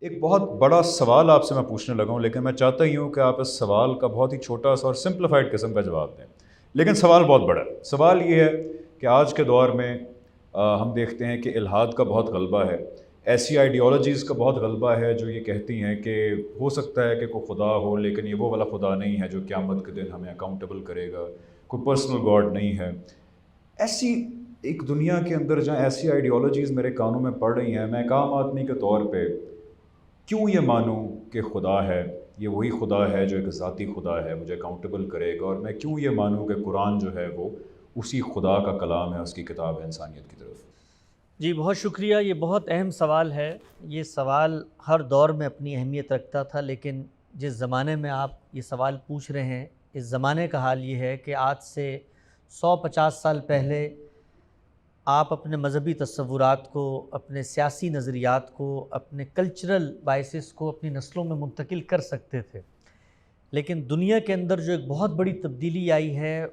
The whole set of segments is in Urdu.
ایک بہت بڑا سوال آپ سے میں پوچھنے لگا ہوں، لیکن میں چاہتا ہی ہوں کہ آپ اس سوال کا بہت ہی چھوٹا سا اور سمپلیفائڈ قسم کا جواب دیں، لیکن سوال بہت بڑا ہے۔ سوال یہ ہے کہ آج کے دور میں ہم دیکھتے ہیں کہ الحاد کا بہت غلبہ ہے، ایسی آئیڈیالوجیز کا بہت غلبہ ہے جو یہ کہتی ہیں کہ ہو سکتا ہے کہ کوئی خدا ہو، لیکن یہ وہ والا خدا نہیں ہے جو قیامت کے دن ہمیں اکاؤنٹیبل کرے گا، کوئی پرسنل گاڈ نہیں ہے۔ ایسی ایک دنیا کے اندر جہاں ایسی آئیڈیالوجیز میرے کانوں میں پڑ رہی ہیں، میں ایک عام آدمی کے طور پہ کیوں یہ مانوں کہ خدا ہے، یہ وہی خدا ہے جو ایک ذاتی خدا ہے، مجھے اکاؤنٹیبل کرے گا، اور میں کیوں یہ مانوں کہ قرآن جو ہے وہ اسی خدا کا کلام ہے، اس کی کتاب ہے انسانیت کی طرف؟ جی بہت شکریہ، یہ بہت اہم سوال ہے۔ یہ سوال ہر دور میں اپنی اہمیت رکھتا تھا، لیکن جس زمانے میں آپ یہ سوال پوچھ رہے ہیں، اس زمانے کا حال یہ ہے کہ آج سے 150 سال پہلے آپ اپنے مذہبی تصورات کو، اپنے سیاسی نظریات کو، اپنے کلچرل بائسز کو اپنی نسلوں میں منتقل کر سکتے تھے، لیکن دنیا کے اندر جو ایک بہت بڑی تبدیلی آئی ہے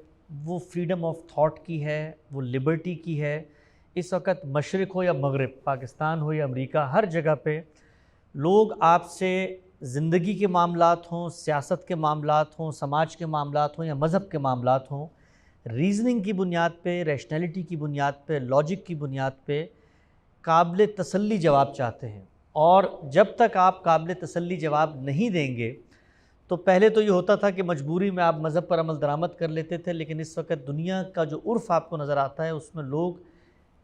وہ فریڈم آف تھاٹ کی ہے، وہ لبرٹی کی ہے۔ اس وقت مشرق ہو یا مغرب، پاکستان ہو یا امریکہ، ہر جگہ پہ لوگ آپ سے زندگی کے معاملات ہوں، سیاست کے معاملات ہوں، سماج کے معاملات ہوں یا مذہب کے معاملات ہوں، ریزننگ کی بنیاد پہ، ریشنلٹی کی بنیاد پہ، لاجک کی بنیاد پہ قابل تسلی جواب چاہتے ہیں۔ اور جب تک آپ قابل تسلی جواب نہیں دیں گے تو پہلے تو یہ ہوتا تھا کہ مجبوری میں آپ مذہب پر عمل درآمد کر لیتے تھے، لیکن اس وقت دنیا کا جو عرف آپ کو نظر آتا ہے اس میں لوگ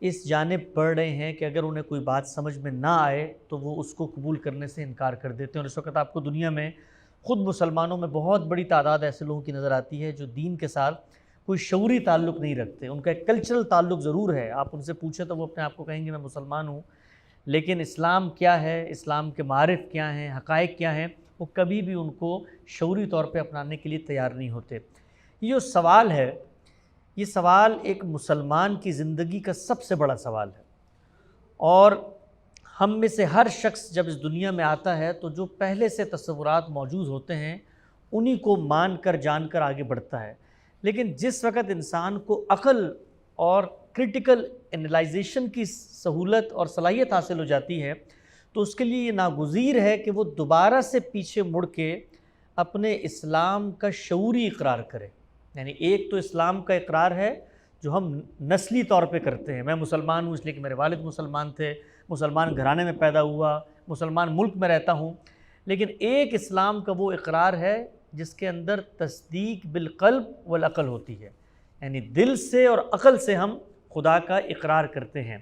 اس جانب بڑھ رہے ہیں کہ اگر انہیں کوئی بات سمجھ میں نہ آئے تو وہ اس کو قبول کرنے سے انکار کر دیتے ہیں۔ اور اس وقت آپ کو دنیا میں خود مسلمانوں میں بہت بڑی تعداد ایسے لوگوں کی نظر آتی ہے جو دین کے ساتھ کوئی شعوری تعلق نہیں رکھتے، ان کا ایک کلچرل تعلق ضرور ہے۔ آپ ان سے پوچھیں تو وہ اپنے آپ کو کہیں گے میں مسلمان ہوں، لیکن اسلام کیا ہے، اسلام کے معارف کیا ہیں، حقائق کیا ہیں، وہ کبھی بھی ان کو شعوری طور پہ اپنانے کے لیے تیار نہیں ہوتے۔ یہ جو سوال ہے، یہ سوال ایک مسلمان کی زندگی کا سب سے بڑا سوال ہے، اور ہم میں سے ہر شخص جب اس دنیا میں آتا ہے تو جو پہلے سے تصورات موجود ہوتے ہیں انہی کو مان کر جان کر آگے بڑھتا ہے، لیکن جس وقت انسان کو عقل اور کرٹیکل انالائزیشن کی سہولت اور صلاحیت حاصل ہو جاتی ہے تو اس کے لیے یہ ناگزیر ہے کہ وہ دوبارہ سے پیچھے مڑ کے اپنے اسلام کا شعوری اقرار کرے۔ یعنی ایک تو اسلام کا اقرار ہے جو ہم نسلی طور پہ کرتے ہیں، میں مسلمان ہوں اس لیے کہ میرے والد مسلمان تھے، مسلمان گھرانے میں پیدا ہوا، مسلمان ملک میں رہتا ہوں، لیکن ایک اسلام کا وہ اقرار ہے جس کے اندر تصدیق بالقلب والعقل ہوتی ہے، یعنی دل سے اور عقل سے ہم خدا کا اقرار کرتے ہیں۔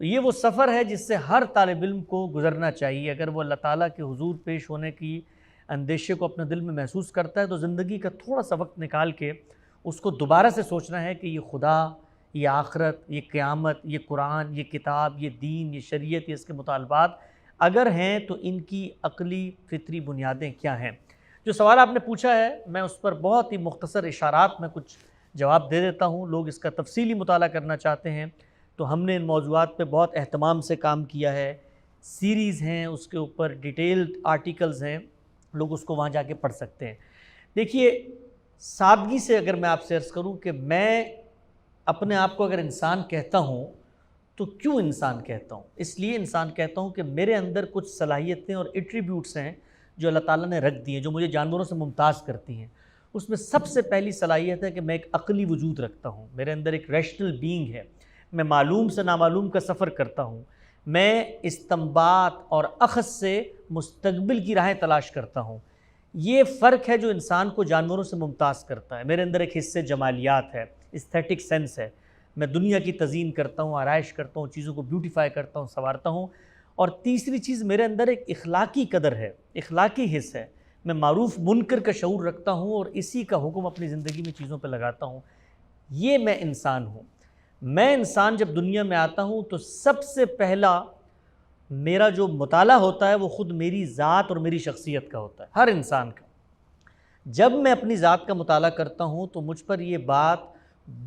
تو یہ وہ سفر ہے جس سے ہر طالب علم کو گزرنا چاہیے۔ اگر وہ اللہ تعالیٰ کے حضور پیش ہونے کی اندیشے کو اپنے دل میں محسوس کرتا ہے تو زندگی کا تھوڑا سا وقت نکال کے اس کو دوبارہ سے سوچنا ہے کہ یہ خدا، یہ آخرت، یہ قیامت، یہ قرآن، یہ کتاب، یہ دین، یہ شریعت، یہ اس کے مطالبات اگر ہیں تو ان کی عقلی فطری بنیادیں کیا ہیں۔ جو سوال آپ نے پوچھا ہے میں اس پر بہت ہی مختصر اشارات میں کچھ جواب دے دیتا ہوں۔ لوگ اس کا تفصیلی مطالعہ کرنا چاہتے ہیں تو ہم نے ان موضوعات پہ بہت اہتمام سے کام کیا ہے، سیریز ہیں، اس کے اوپر ڈیٹیلڈ آرٹیکلز ہیں، لوگ اس کو وہاں جا کے پڑھ سکتے ہیں۔ دیکھیے، سادگی سے اگر میں آپ سے عرض کروں کہ میں اپنے آپ کو اگر انسان کہتا ہوں تو کیوں انسان کہتا ہوں؟ اس لیے انسان کہتا ہوں کہ میرے اندر کچھ صلاحیتیں اور ایٹریبیوٹس ہیں جو اللہ تعالیٰ نے رکھ دی ہیں، جو مجھے جانوروں سے ممتاز کرتی ہیں۔ اس میں سب سے پہلی صلاحیت ہے کہ میں ایک عقلی وجود رکھتا ہوں، میرے اندر ایک ریشنل بینگ ہے، میں معلوم سے نامعلوم کا سفر کرتا ہوں، میں استنباط اور اخذ سے مستقبل کی راہیں تلاش کرتا ہوں۔ یہ فرق ہے جو انسان کو جانوروں سے ممتاز کرتا ہے۔ میرے اندر ایک حصے جمالیات ہے، استھیٹک سینس ہے، میں دنیا کی تزئین کرتا ہوں، آرائش کرتا ہوں، چیزوں کو بیوٹیفائی کرتا ہوں، سنوارتا ہوں۔ اور تیسری چیز، میرے اندر ایک اخلاقی قدر ہے، اخلاقی حص ہے، میں معروف منکر کا شعور رکھتا ہوں اور اسی کا حکم اپنی زندگی میں چیزوں پہ لگاتا ہوں۔ یہ میں انسان ہوں۔ میں انسان جب دنیا میں آتا ہوں تو سب سے پہلا میرا جو مطالعہ ہوتا ہے وہ خود میری ذات اور میری شخصیت کا ہوتا ہے، ہر انسان کا۔ جب میں اپنی ذات کا مطالعہ کرتا ہوں تو مجھ پر یہ بات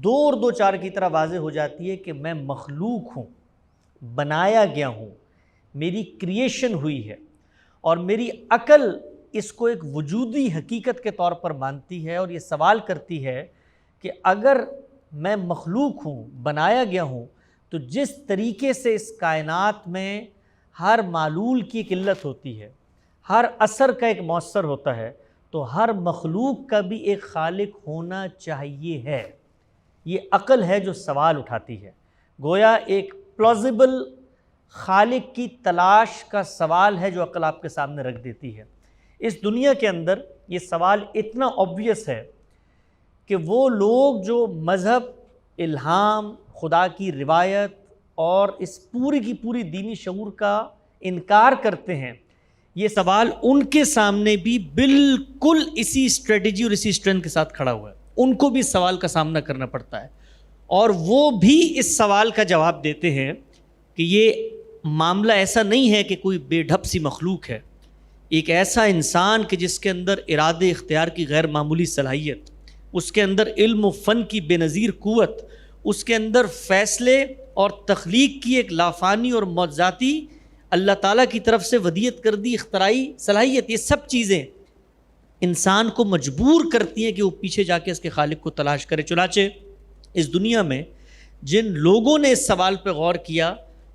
دو اور دو چار کی طرح واضح ہو جاتی ہے کہ میں مخلوق ہوں، بنایا گیا ہوں، میری کریشن ہوئی ہے، اور میری عقل اس کو ایک وجودی حقیقت کے طور پر مانتی ہے اور یہ سوال کرتی ہے کہ اگر میں مخلوق ہوں، بنایا گیا ہوں، تو جس طریقے سے اس کائنات میں ہر معلول کی ایک علت ہوتی ہے، ہر اثر کا ایک مؤثر ہوتا ہے، تو ہر مخلوق کا بھی ایک خالق ہونا چاہیے ہے۔ یہ عقل ہے جو سوال اٹھاتی ہے، گویا ایک پلازیبل خالق کی تلاش کا سوال ہے جو عقل آپ کے سامنے رکھ دیتی ہے۔ اس دنیا کے اندر یہ سوال اتنا obvious ہے کہ وہ لوگ جو مذہب، الہام، خدا کی روایت اور اس پوری کی پوری دینی شعور کا انکار کرتے ہیں، یہ سوال ان کے سامنے بھی بالکل اسی اسٹریٹجی اور اسی اسٹرینتھ کے ساتھ کھڑا ہوا ہے۔ ان کو بھی اس سوال کا سامنا کرنا پڑتا ہے، اور وہ بھی اس سوال کا جواب دیتے ہیں کہ یہ معاملہ ایسا نہیں ہے کہ کوئی بے ڈھپ سی مخلوق ہے، ایک ایسا انسان کہ جس کے اندر ارادے اختیار کی غیر معمولی صلاحیت، اس کے اندر علم و فن کی بے نظیر قوت، اس کے اندر فیصلے اور تخلیق کی ایک لافانی اور معجزاتی اللہ تعالیٰ کی طرف سے ودیت کردی اختراعی صلاحیت، یہ سب چیزیں انسان کو مجبور کرتی ہیں کہ وہ پیچھے جا کے اس کے خالق کو تلاش کرے۔ چنانچہ اس دنیا میں جن لوگوں نے اس سوال پہ غور کیا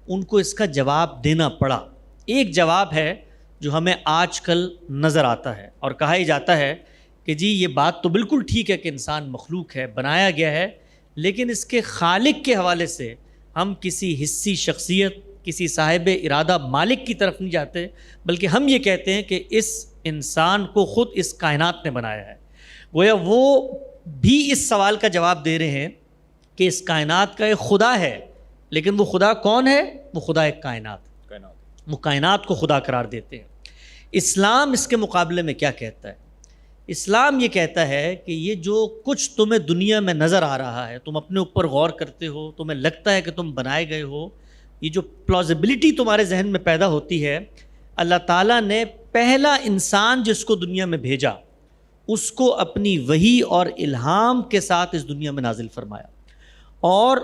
ان کو اس کا جواب دینا پڑا۔ ایک جواب ہے جو ہمیں آج کل نظر آتا ہے، اور کہا ہی جاتا ہے کہ جی یہ بات تو بالکل ٹھیک ہے کہ انسان مخلوق ہے، بنایا گیا ہے، لیکن اس کے خالق کے حوالے سے ہم کسی حصی شخصیت، کسی صاحب ارادہ مالک کی طرف نہیں جاتے، بلکہ ہم یہ کہتے ہیں کہ اس انسان کو خود اس کائنات نے بنایا ہے۔ گویا وہ بھی اس سوال کا جواب دے رہے ہیں کہ اس کائنات کا ایک خدا ہے، لیکن وہ خدا کون ہے؟ وہ خدا ایک کائنات، وہ کائنات کو خدا قرار دیتے ہیں۔ اسلام اس کے مقابلے میں کیا کہتا ہے؟ اسلام یہ کہتا ہے کہ یہ جو کچھ تمہیں دنیا میں نظر آ رہا ہے، تم اپنے اوپر غور کرتے ہو، تمہیں لگتا ہے کہ تم بنائے گئے ہو، یہ جو پلازیبلٹی تمہارے ذہن میں پیدا ہوتی ہے، اللہ تعالیٰ نے پہلا انسان جس کو دنیا میں بھیجا اس کو اپنی وحی اور الہام کے ساتھ اس دنیا میں نازل فرمایا، اور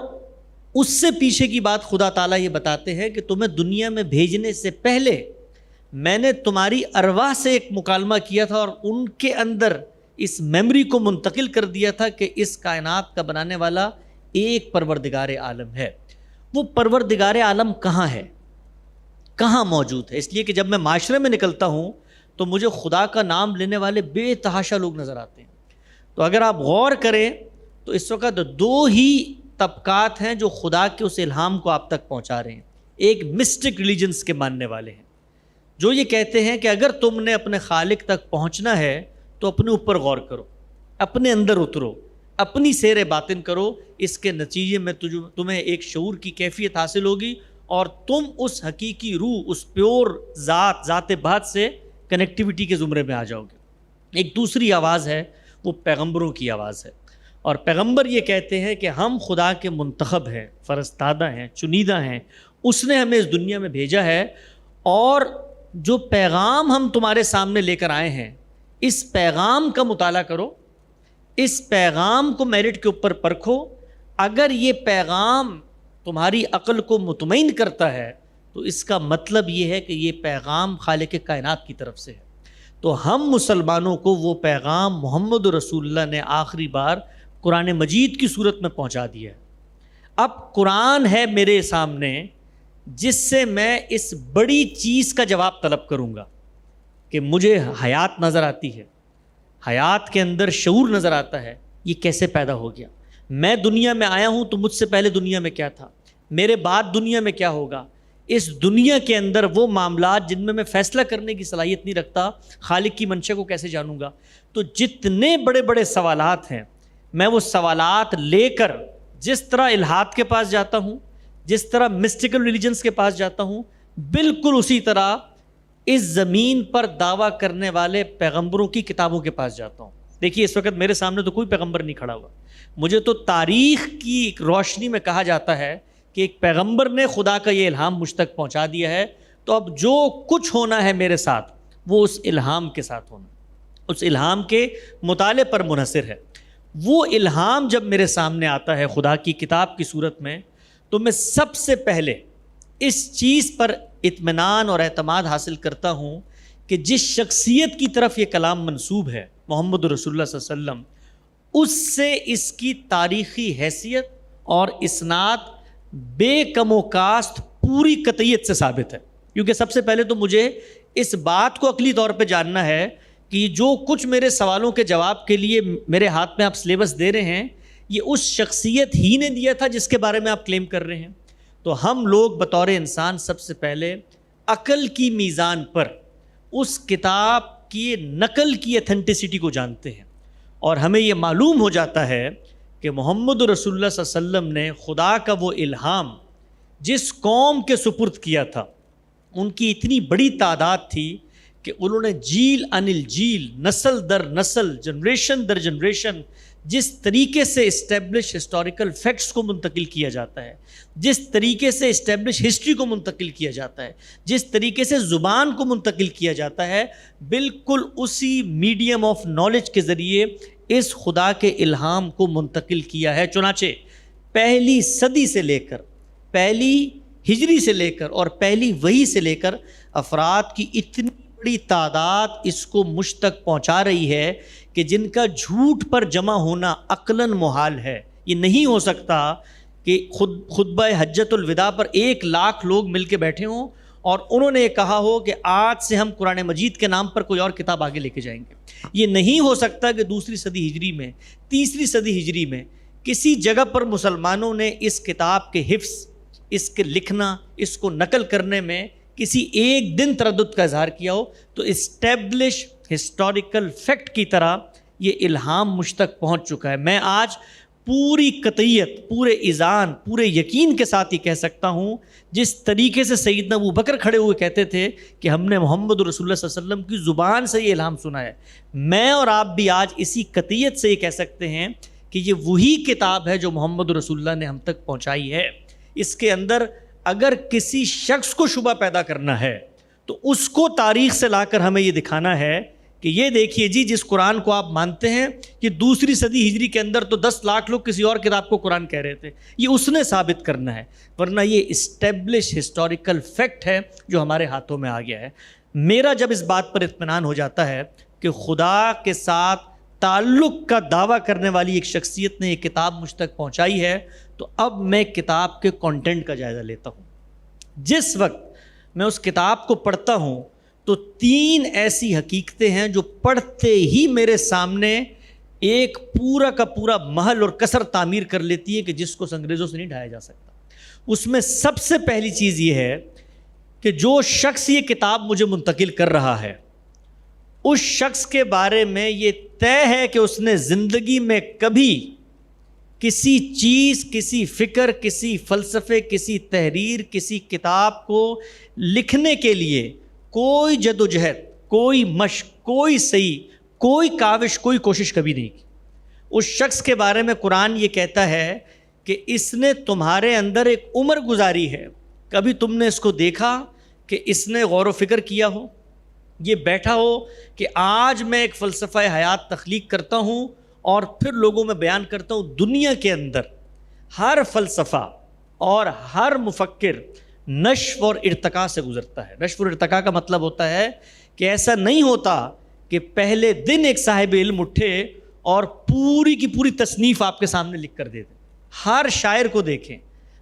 اس سے پیچھے کی بات خدا تعالیٰ یہ بتاتے ہیں کہ تمہیں دنیا میں بھیجنے سے پہلے میں نے تمہاری ارواح سے ایک مکالمہ کیا تھا اور ان کے اندر اس میموری کو منتقل کر دیا تھا کہ اس کائنات کا بنانے والا ایک پروردگار عالم ہے۔ وہ پروردگار عالم کہاں ہے، کہاں موجود ہے؟ اس لیے کہ جب میں معاشرے میں نکلتا ہوں تو مجھے خدا کا نام لینے والے بے تحاشا لوگ نظر آتے ہیں۔ تو اگر آپ غور کریں تو اس وقت دو ہی طبقات ہیں جو خدا کے اس الہام کو آپ تک پہنچا رہے ہیں۔ ایک مسٹک ریلیجنس کے ماننے والے ہیں جو یہ کہتے ہیں کہ اگر تم نے اپنے خالق تک پہنچنا ہے تو اپنے اوپر غور کرو، اپنے اندر اترو، اپنی سیر باطن کرو، اس کے نتیجے میں تمہیں ایک شعور کی کیفیت حاصل ہوگی اور تم اس حقیقی روح، اس پیور ذات بات سے کنیکٹیوٹی کے زمرے میں آ جاؤ گے۔ ایک دوسری آواز ہے، وہ پیغمبروں کی آواز ہے، اور پیغمبر یہ کہتے ہیں کہ ہم خدا کے منتخب ہیں، فرستادہ ہیں، چنیدہ ہیں، اس نے ہمیں اس دنیا میں بھیجا ہے، اور جو پیغام ہم تمہارے سامنے لے کر آئے ہیں اس پیغام کا مطالعہ کرو، اس پیغام کو میرٹ کے اوپر پرکھو۔ اگر یہ پیغام تمہاری عقل کو مطمئن کرتا ہے تو اس کا مطلب یہ ہے کہ یہ پیغام خالق کائنات کی طرف سے ہے۔ تو ہم مسلمانوں کو وہ پیغام محمد رسول اللہ نے آخری بار قرآن مجید کی صورت میں پہنچا دیا ہے۔ اب قرآن ہے میرے سامنے جس سے میں اس بڑی چیز کا جواب طلب کروں گا کہ مجھے حیات نظر آتی ہے، حیات کے اندر شعور نظر آتا ہے، یہ کیسے پیدا ہو گیا؟ میں دنیا میں آیا ہوں تو مجھ سے پہلے دنیا میں کیا تھا؟ میرے بعد دنیا میں کیا ہوگا؟ اس دنیا کے اندر وہ معاملات جن میں میں فیصلہ کرنے کی صلاحیت نہیں رکھتا، خالق کی منشا کو کیسے جانوں گا؟ تو جتنے بڑے بڑے سوالات ہیں، میں وہ سوالات لے کر جس طرح الہات کے پاس جاتا ہوں، جس طرح مسٹیکل ریلیجنس کے پاس جاتا ہوں، بالکل اسی طرح اس زمین پر دعویٰ کرنے والے پیغمبروں کی کتابوں کے پاس جاتا ہوں۔ دیکھیے اس وقت میرے سامنے تو کوئی پیغمبر نہیں کھڑا ہوا، مجھے تو تاریخ کی ایک روشنی میں کہا جاتا ہے کہ ایک پیغمبر نے خدا کا یہ الہام مجھ تک پہنچا دیا ہے، تو اب جو کچھ ہونا ہے میرے ساتھ وہ اس الہام کے ساتھ ہونا، اس الہام کے مطالعے پر منحصر ہے۔ وہ الہام جب میرے سامنے آتا ہے خدا کی کتاب کی صورت میں، تو میں سب سے پہلے اس چیز پر اطمینان اور اعتماد حاصل کرتا ہوں کہ جس شخصیت کی طرف یہ کلام منسوب ہے، محمد رسول اللہ صلی اللہ علیہ وسلم، اس سے اس کی تاریخی حیثیت اور اسناد بے کم و کاست پوری قطعیت سے ثابت ہے۔ کیونکہ سب سے پہلے تو مجھے اس بات کو عقلی طور پہ جاننا ہے کہ جو کچھ میرے سوالوں کے جواب کے لیے میرے ہاتھ میں آپ سلیبس دے رہے ہیں یہ اس شخصیت ہی نے دیا تھا جس کے بارے میں آپ کلیم کر رہے ہیں. تو ہم لوگ بطور انسان سب سے پہلے عقل کی میزان پر اس کتاب کی نقل کی ایتھنٹسٹی کو جانتے ہیں، اور ہمیں یہ معلوم ہو جاتا ہے کہ محمد رسول اللہ صلی اللہ علیہ وسلم نے خدا کا وہ الہام جس قوم کے سپرد کیا تھا، ان کی اتنی بڑی تعداد تھی کہ انہوں نے جیل انل جیل، نسل در نسل، جنریشن در جنریشن جس طریقے سے اسٹیبلش ہسٹوریکل فیکٹس کو منتقل کیا جاتا ہے، جس طریقے سے اسٹیبلش ہسٹری کو منتقل کیا جاتا ہے، جس طریقے سے زبان کو منتقل کیا جاتا ہے، بالکل اسی میڈیم آف نالج کے ذریعے اس خدا کے الہام کو منتقل کیا ہے. چنانچہ پہلی صدی سے لے کر، پہلی ہجری سے لے کر اور پہلی وحی سے لے کر افراد کی اتنی بڑی تعداد اس کو مجھ تک پہنچا رہی ہے کہ جن کا جھوٹ پر جمع ہونا عقلاً محال ہے. یہ نہیں ہو سکتا کہ خطبہ حجۃ الوداع پر 1,00,000 لوگ مل کے بیٹھے ہوں اور انہوں نے یہ کہا ہو کہ آج سے ہم قرآن مجید کے نام پر کوئی اور کتاب آگے لے کے جائیں گے. یہ نہیں ہو سکتا کہ دوسری صدی ہجری میں، تیسری صدی ہجری میں کسی جگہ پر مسلمانوں نے اس کتاب کے حفظ، اس کے لکھنا، اس کو نقل کرنے میں کسی ایک دن تردد کا اظہار کیا ہو. تو اسٹیبلش ہسٹوریکل فیکٹ کی طرح یہ الہام مجھ تک پہنچ چکا ہے. میں آج پوری قطعیت، پورے اذعان، پورے یقین کے ساتھ یہ کہہ سکتا ہوں، جس طریقے سے سیدنا ابوبکر کھڑے ہوئے کہتے تھے کہ ہم نے محمد رسول اللہ صلی اللہ علیہ وسلم کی زبان سے یہ الہام سنا ہے، میں اور آپ بھی آج اسی قطعیت سے یہ کہہ سکتے ہیں کہ یہ وہی کتاب ہے جو محمد رسول اللہ نے ہم تک پہنچائی ہے. اس کے اندر اگر کسی شخص کو شبہ پیدا کرنا ہے تو اس کو تاریخ سے لا کر ہمیں یہ دکھانا ہے کہ یہ دیکھیے جی، جس قرآن کو آپ مانتے ہیں کہ دوسری صدی ہجری کے اندر تو 10,00,000 لوگ کسی اور کتاب کو قرآن کہہ رہے تھے، یہ اس نے ثابت کرنا ہے، ورنہ یہ اسٹیبلش ہسٹوریکل فیکٹ ہے جو ہمارے ہاتھوں میں آ گیا ہے. میرا جب اس بات پر اطمینان ہو جاتا ہے کہ خدا کے ساتھ تعلق کا دعویٰ کرنے والی ایک شخصیت نے یہ کتاب مجھ تک پہنچائی ہے، تو اب میں کتاب کے کنٹینٹ کا جائزہ لیتا ہوں. جس وقت میں اس کتاب کو پڑھتا ہوں تو 3 ایسی حقیقتیں ہیں جو پڑھتے ہی میرے سامنے ایک پورا کا پورا محل اور قصر تعمیر کر لیتی ہے کہ جس کو انگریزوں سے نہیں ڈھایا جا سکتا. اس میں سب سے پہلی چیز یہ ہے کہ جو شخص یہ کتاب مجھے منتقل کر رہا ہے، اس شخص کے بارے میں یہ طے ہے کہ اس نے زندگی میں کبھی کسی چیز، کسی فکر، کسی فلسفے، کسی تحریر، کسی کتاب کو لکھنے کے لیے کوئی جدوجہد، کوئی مشق، کوئی صحیح، کوئی کاوش، کوئی کوشش کبھی نہیں کی. اس شخص کے بارے میں قرآن یہ کہتا ہے کہ اس نے تمہارے اندر ایک عمر گزاری ہے، کبھی تم نے اس کو دیکھا کہ اس نے غور و فکر کیا ہو، یہ بیٹھا ہو کہ آج میں ایک فلسفہ حیات تخلیق کرتا ہوں اور پھر لوگوں میں بیان کرتا ہوں. دنیا کے اندر ہر فلسفہ اور ہر مفکر نشو اور ارتقاء سے گزرتا ہے. نشو اور ارتقاء کا مطلب ہوتا ہے کہ ایسا نہیں ہوتا کہ پہلے دن ایک صاحب علم اٹھے اور پوری کی پوری تصنیف آپ کے سامنے لکھ کر دے دیں. ہر شاعر کو دیکھیں،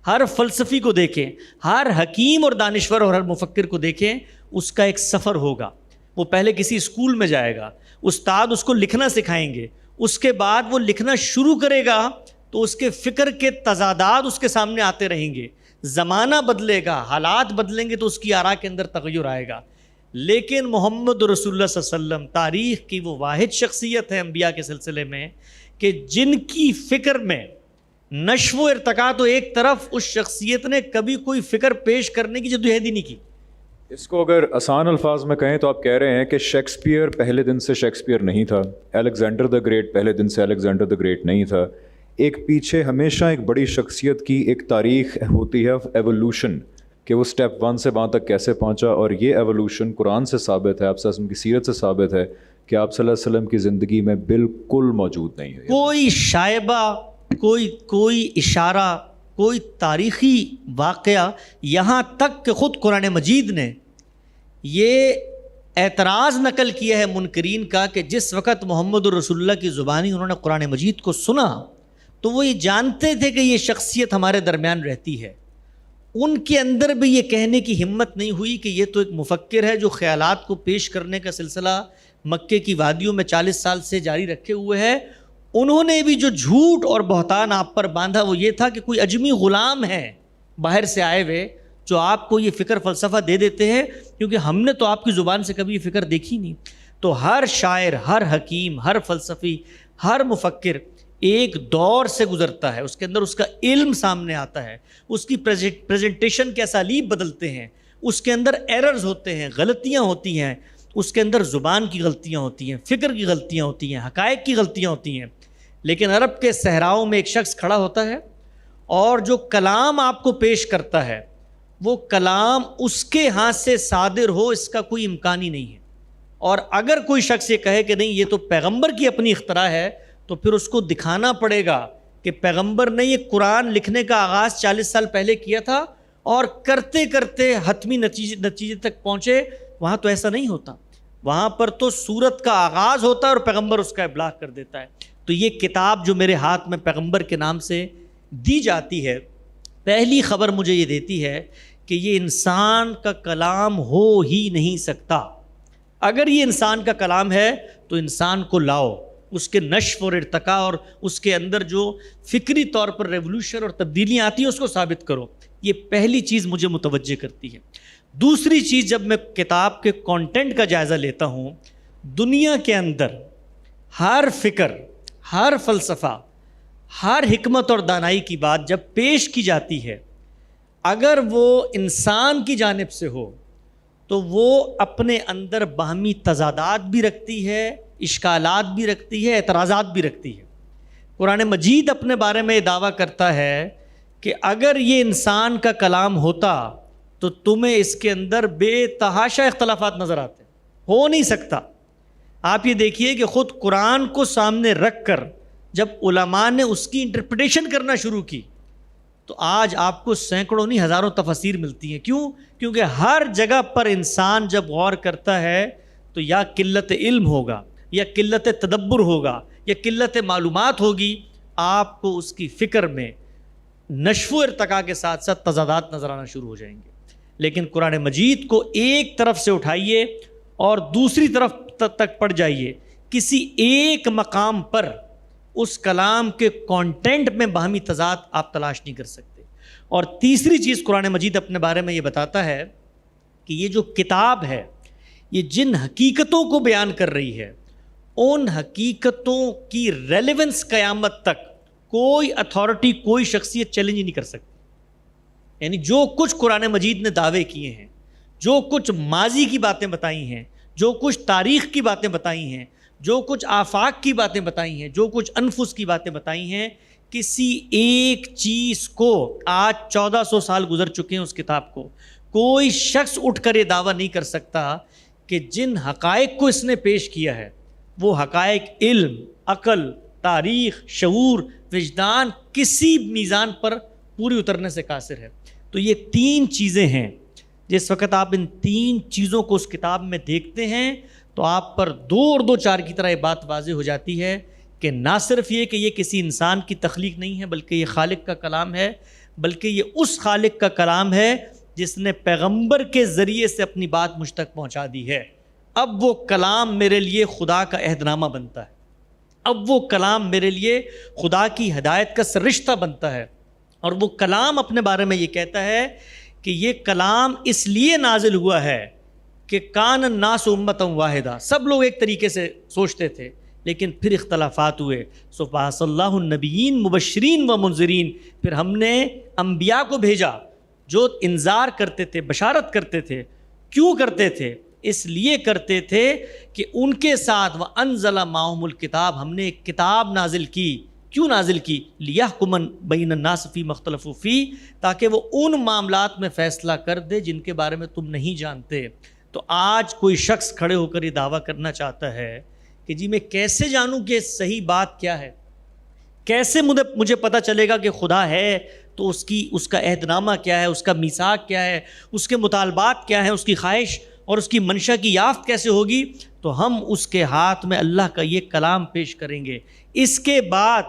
ہر فلسفی کو دیکھیں، ہر حکیم اور دانشور اور ہر مفکر کو دیکھیں، اس کا ایک سفر ہوگا. وہ پہلے کسی اسکول میں جائے گا، استاد اس کو لکھنا سکھائیں گے، اس کے بعد وہ لکھنا شروع کرے گا تو اس کے فکر کے تضادات اس کے سامنے آتے رہیں گے. زمانہ بدلے گا، حالات بدلیں گے تو اس کی آراء کے اندر تغیر آئے گا. لیکن محمد رسول اللہ صلی اللہ علیہ وسلم تاریخ کی وہ واحد شخصیت ہے انبیاء کے سلسلے میں کہ جن کی فکر میں نشو و ارتقاء تو ایک طرف، اس شخصیت نے کبھی کوئی فکر پیش کرنے کی جدوجہد ہی نہیں کی. اس کو اگر آسان الفاظ میں کہیں تو آپ کہہ رہے ہیں کہ شیکسپیئر پہلے دن سے شیکسپیئر نہیں تھا، الیگزینڈر دا گریٹ پہلے دن سے الیگزینڈر دا گریٹ نہیں تھا. ایک پیچھے ہمیشہ ایک بڑی شخصیت کی ایک تاریخ ہوتی ہے ایوولوشن، کہ وہ سٹیپ 1 سے وہاں تک کیسے پہنچا، اور یہ ایوولوشن قرآن سے ثابت ہے، آپ صلی اللہ علیہ وسلم کی سیرت سے ثابت ہے کہ آپ صلی اللہ علیہ وسلم کی زندگی میں بالکل موجود نہیں ہے. کوئی شائبہ، کوئی اشارہ، کوئی تاریخی واقعہ، یہاں تک کہ خود قرآن مجید نے یہ اعتراض نقل کیا ہے منکرین کا کہ جس وقت محمد رسول اللہ کی زبانی انہوں نے قرآن مجید کو سنا تو وہ یہ جانتے تھے کہ یہ شخصیت ہمارے درمیان رہتی ہے. ان کے اندر بھی یہ کہنے کی ہمت نہیں ہوئی کہ یہ تو ایک مفکر ہے جو خیالات کو پیش کرنے کا سلسلہ مکے کی وادیوں میں 40 سال سے جاری رکھے ہوئے ہے. انہوں نے بھی جو جھوٹ اور بہتان آپ پر باندھا وہ یہ تھا کہ کوئی اجمی غلام ہے باہر سے آئے ہوئے جو آپ کو یہ فکر فلسفہ دے دیتے ہیں، کیونکہ ہم نے تو آپ کی زبان سے کبھی یہ فکر دیکھی نہیں. تو ہر شاعر، ہر حکیم، ہر فلسفی، ہر مفکر ایک دور سے گزرتا ہے، اس کے اندر اس کا علم سامنے آتا ہے، اس کی پریزنٹیشن کے اسالیب بدلتے ہیں، اس کے اندر ایررز ہوتے ہیں، غلطیاں ہوتی ہیں، اس کے اندر زبان کی غلطیاں ہوتی ہیں، فکر کی غلطیاں ہوتی ہیں، حقائق کی غلطیاں ہوتی ہیں. لیکن عرب کے صحراؤں میں ایک شخص کھڑا ہوتا ہے اور جو کلام آپ کو پیش کرتا ہے وہ کلام اس کے ہاتھ سے صادر ہو اس کا کوئی امکان ہی نہیں ہے. اور اگر کوئی شخص یہ کہے کہ نہیں یہ تو پیغمبر کی اپنی اختراع ہے تو پھر اس کو دکھانا پڑے گا کہ پیغمبر نے یہ قرآن لکھنے کا آغاز 40 سال پہلے کیا تھا اور کرتے کرتے حتمی نتیجے تک پہنچے. وہاں تو ایسا نہیں ہوتا، وہاں پر تو سورت کا آغاز ہوتا ہے اور پیغمبر اس کا ابلاغ کر دیتا ہے. تو یہ کتاب جو میرے ہاتھ میں پیغمبر کے نام سے دی جاتی ہے، پہلی خبر مجھے یہ دیتی ہے کہ یہ انسان کا کلام ہو ہی نہیں سکتا. اگر یہ انسان کا کلام ہے تو انسان کو لاؤ، اس کے نشف اور ارتقاء اور اس کے اندر جو فکری طور پر ریولوشن اور تبدیلیاں آتی ہیں اس کو ثابت کرو. یہ پہلی چیز مجھے متوجہ کرتی ہے. دوسری چیز، جب میں کتاب کے کانٹینٹ کا جائزہ لیتا ہوں، دنیا کے اندر ہر فکر، ہر فلسفہ، ہر حکمت اور دانائی کی بات جب پیش کی جاتی ہے، اگر وہ انسان کی جانب سے ہو تو وہ اپنے اندر باہمی تضادات بھی رکھتی ہے، اشکالات بھی رکھتی ہے، اعتراضات بھی رکھتی ہے. قرآن مجید اپنے بارے میں یہ دعویٰ کرتا ہے کہ اگر یہ انسان کا کلام ہوتا تو تمہیں اس کے اندر بے تحاشا اختلافات نظر آتے. ہو نہیں سکتا. آپ یہ دیکھیے کہ خود قرآن کو سامنے رکھ کر جب علماء نے اس کی انٹرپریٹیشن کرنا شروع کی تو آج آپ کو سینکڑوں نہیں ہزاروں تفاسیر ملتی ہیں. کیوں؟ کیونکہ ہر جگہ پر انسان جب غور کرتا ہے تو یا قلت علم ہوگا، یا قلت تدبر ہوگا، یا قلت معلومات ہوگی. آپ کو اس کی فکر میں نشو و ارتقاء کے ساتھ ساتھ تضادات نظر آنا شروع ہو جائیں گے. لیکن قرآن مجید کو ایک طرف سے اٹھائیے اور دوسری طرف تک پڑ جائیے، کسی ایک مقام پر اس کلام کے کانٹینٹ میں باہمی تضاد آپ تلاش نہیں کر سکتے. اور تیسری چیز قرآن مجید اپنے بارے میں یہ بتاتا ہے کہ یہ جو کتاب ہے یہ جن حقیقتوں کو بیان کر رہی ہے ان حقیقتوں کی ریلیونس قیامت تک کوئی اتھارٹی، کوئی شخصیت چیلنج نہیں کر سکتی. یعنی جو کچھ قرآن مجید نے دعوے کیے ہیں، جو کچھ ماضی کی باتیں بتائی ہیں، جو کچھ تاریخ کی باتیں بتائی ہیں، جو کچھ آفاق کی باتیں بتائی ہیں، جو کچھ انفس کی باتیں بتائی ہیں، کسی ایک چیز کو آج 1400 سال گزر چکے ہیں اس کتاب کو، کوئی شخص اٹھ کر یہ دعویٰ نہیں کر سکتا کہ جن حقائق کو اس نے پیش کیا ہے وہ حقائق علم، عقل، تاریخ، شعور، وجدان کسی میزان پر پوری اترنے سے قاصر ہے. تو یہ 3 چیزیں ہیں. جس وقت آپ ان 3 چیزوں کو اس کتاب میں دیکھتے ہیں تو آپ پر 2 اور 2 4 کی طرح یہ بات واضح ہو جاتی ہے کہ نہ صرف یہ کہ یہ کسی انسان کی تخلیق نہیں ہے بلکہ یہ خالق کا کلام ہے، بلکہ یہ اس خالق کا کلام ہے جس نے پیغمبر کے ذریعے سے اپنی بات مجھ تک پہنچا دی ہے. اب وہ کلام میرے لیے خدا کا عہد نامہ بنتا ہے، اب وہ کلام میرے لیے خدا کی ہدایت کا سررشتہ بنتا ہے. اور وہ کلام اپنے بارے میں یہ کہتا ہے کہ یہ کلام اس لیے نازل ہوا ہے کہ کان الناس امۃ واحدہ، سب لوگ ایک طریقے سے سوچتے تھے لیکن پھر اختلافات ہوئے. فبعث اللہ النبیین مبشرین و منذرین، پھر ہم نے انبیاء کو بھیجا جو انذار کرتے تھے، بشارت کرتے تھے. کیوں کرتے تھے؟ اس لیے کرتے تھے کہ ان کے ساتھ وَأَنزَلَ مَعَهُمُ الْكِتَابَ، ہم نے ایک کتاب نازل کی. کیوں نازل کی؟ لِيَحْكُمَ بَيْنَ النَّاسِ فِي مَا اخْتَلَفُوا فِيهِ، تاکہ وہ ان معاملات میں فیصلہ کر دے جن کے بارے میں تم نہیں جانتے. تو آج کوئی شخص کھڑے ہو کر یہ دعویٰ کرنا چاہتا ہے کہ جی میں کیسے جانوں کہ صحیح بات کیا ہے، کیسے مجھے پتہ چلے گا کہ خدا ہے، تو اس کا عہد نامہ کیا ہے، اس کا میثاق کیا ہے، اس کے مطالبات کیا ہیں، اس کی خواہش اور اس کی منشا کی یافت کیسے ہوگی؟ تو ہم اس کے ہاتھ میں اللہ کا یہ کلام پیش کریں گے. اس کے بعد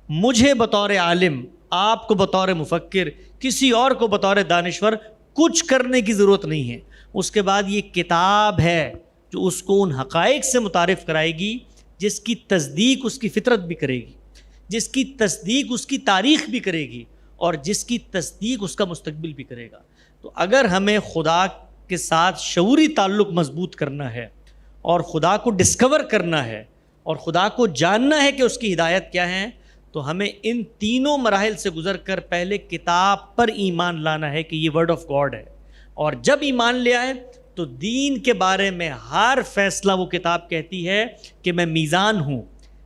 مجھے بطور عالم، آپ کو بطور مفکر کسی اور کو بطور دانشور کچھ کرنے کی ضرورت نہیں ہے. اس کے بعد یہ کتاب ہے جو اس کو ان حقائق سے متعارف کرائے گی جس کی تصدیق اس کی فطرت بھی کرے گی، جس کی تصدیق اس کی تاریخ بھی کرے گی، اور جس کی تصدیق اس کا مستقبل بھی کرے گا. تو اگر ہمیں خدا کے ساتھ شعوری تعلق مضبوط کرنا ہے اور خدا کو ڈسکور کرنا ہے اور خدا کو جاننا ہے کہ اس کی ہدایت کیا ہے، تو ہمیں ان تینوں مراحل سے گزر کر پہلے کتاب پر ایمان لانا ہے کہ یہ ورڈ آف گاڈ ہے، اور جب ایمان لے آئے تو دین کے بارے میں ہر فیصلہ وہ کتاب کہتی ہے کہ میں میزان ہوں،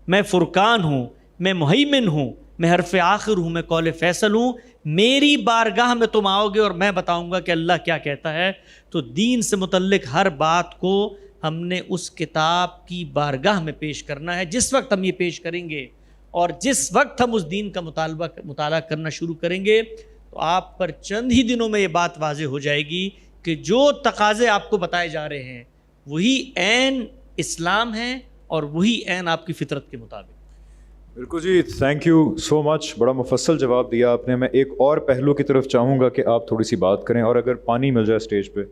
میں فرقان ہوں، میں مہیمن ہوں، میں حرف آخر ہوں، میں قول فیصل ہوں، میری بارگاہ میں تم آؤ گے اور میں بتاؤں گا کہ اللہ کیا کہتا ہے. تو دین سے متعلق ہر بات کو ہم نے اس کتاب کی بارگاہ میں پیش کرنا ہے. جس وقت ہم یہ پیش کریں گے اور جس وقت ہم اس دین کا مطالعہ کرنا شروع کریں گے تو آپ پر چند ہی دنوں میں یہ بات واضح ہو جائے گی کہ جو تقاضے آپ کو بتائے جا رہے ہیں وہی عین اسلام ہیں اور وہی عین آپ کی فطرت کے مطابق. بالکل جی، تھینک یو سو مچ، بڑا مفصل جواب دیا آپ نے. میں ایک اور پہلو کی طرف چاہوں گا کہ آپ تھوڑی سی بات کریں، اور اگر پانی مل جائے اسٹیج پہ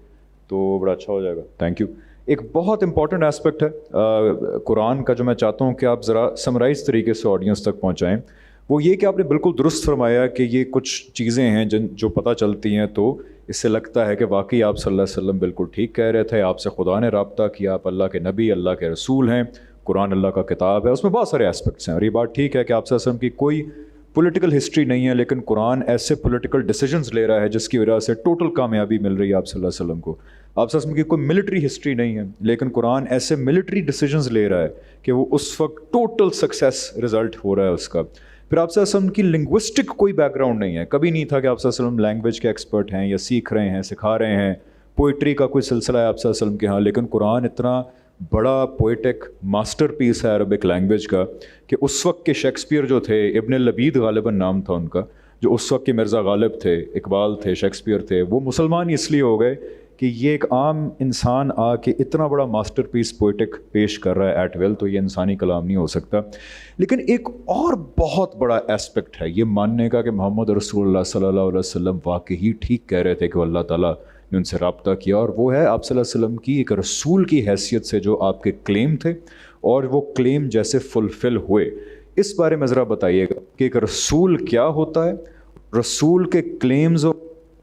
تو بڑا اچھا ہو جائے گا. Thank you. ایک بہت امپورٹنٹ اسپیکٹ ہے قرآن کا جو میں چاہتا ہوں کہ آپ ذرا سمرائز طریقے سے آڈینس تک پہنچائیں، وہ یہ کہ آپ نے بالکل درست فرمایا کہ یہ کچھ چیزیں ہیں جو پتہ چلتی ہیں تو اس سے لگتا ہے کہ واقعی آپ صلی اللہ علیہ وسلم بالکل ٹھیک کہہ رہے تھے، آپ سے خدا نے رابطہ کیا، آپ اللہ کے نبی، اللہ کے رسول ہیں، قرآن اللہ کا کتاب ہے، اس میں بہت سارے اسپیکٹس ہیں. اور یہ بات ٹھیک ہے کہ آپ صلی اللہ علیہ وسلم کی کوئی پولیٹیکل ہسٹری نہیں ہے، لیکن قرآن ایسے پولیٹیکل ڈیسیجنز لے رہا ہے جس کی وجہ سے ٹوٹل کامیابی مل رہی ہے آپ صلی اللہ علیہ وسلم کو. آپ صلی اللہ علیہ وسلم کی کوئی ملٹری ہسٹری نہیں ہے، لیکن قرآن ایسے ملٹری ڈیسیجنز لے رہا ہے کہ وہ اس وقت ٹوٹل سکسیس رزلٹ ہو رہا ہے اس کا. پھر آپ صلی اللہ علیہ وسلم کی لنگوسٹک کوئی بیک گراؤنڈ نہیں ہے، کبھی نہیں تھا کہ آپ صلی اللہ علیہ وسلم لینگویج کے ایکسپرٹ ہیں یا سیکھ رہے ہیں، سکھا رہے ہیں، پوئٹری کا کوئی سلسلہ ہے آپ صلی اللہ علیہ وسلم کے ہاں. لیکن قرآن اتنا بڑا پوئٹک ماسٹر پیس ہے عربک لینگویج کا کہ اس وقت کے شیکسپیئر جو تھے، ابن لبید غالباً نام تھا ان کا، جو اس وقت کے مرزا غالب تھے، اقبال تھے، شیکسپیئر تھے، وہ مسلمان اس لیے ہو گئے کہ یہ ایک عام انسان آ کے اتنا بڑا ماسٹر پیس پوئٹک پیش کر رہا ہے ایٹ ویل، تو یہ انسانی کلام نہیں ہو سکتا. لیکن ایک اور بہت بڑا اسپیکٹ ہے یہ ماننے کا کہ محمد رسول اللہ صلی اللہ علیہ وسلم واقعی ٹھیک کہہ رہے تھے کہ اللہ تعالیٰ نے ان سے رابطہ کیا، اور وہ ہے آپ صلی اللہ علیہ وسلم کی ایک رسول کی حیثیت سے جو آپ کے کلیم تھے اور وہ کلیم جیسے فلفل ہوئے. اس بارے میں ذرا بتائیے گا کہ ایک رسول کیا ہوتا ہے، رسول کے کلیمز اور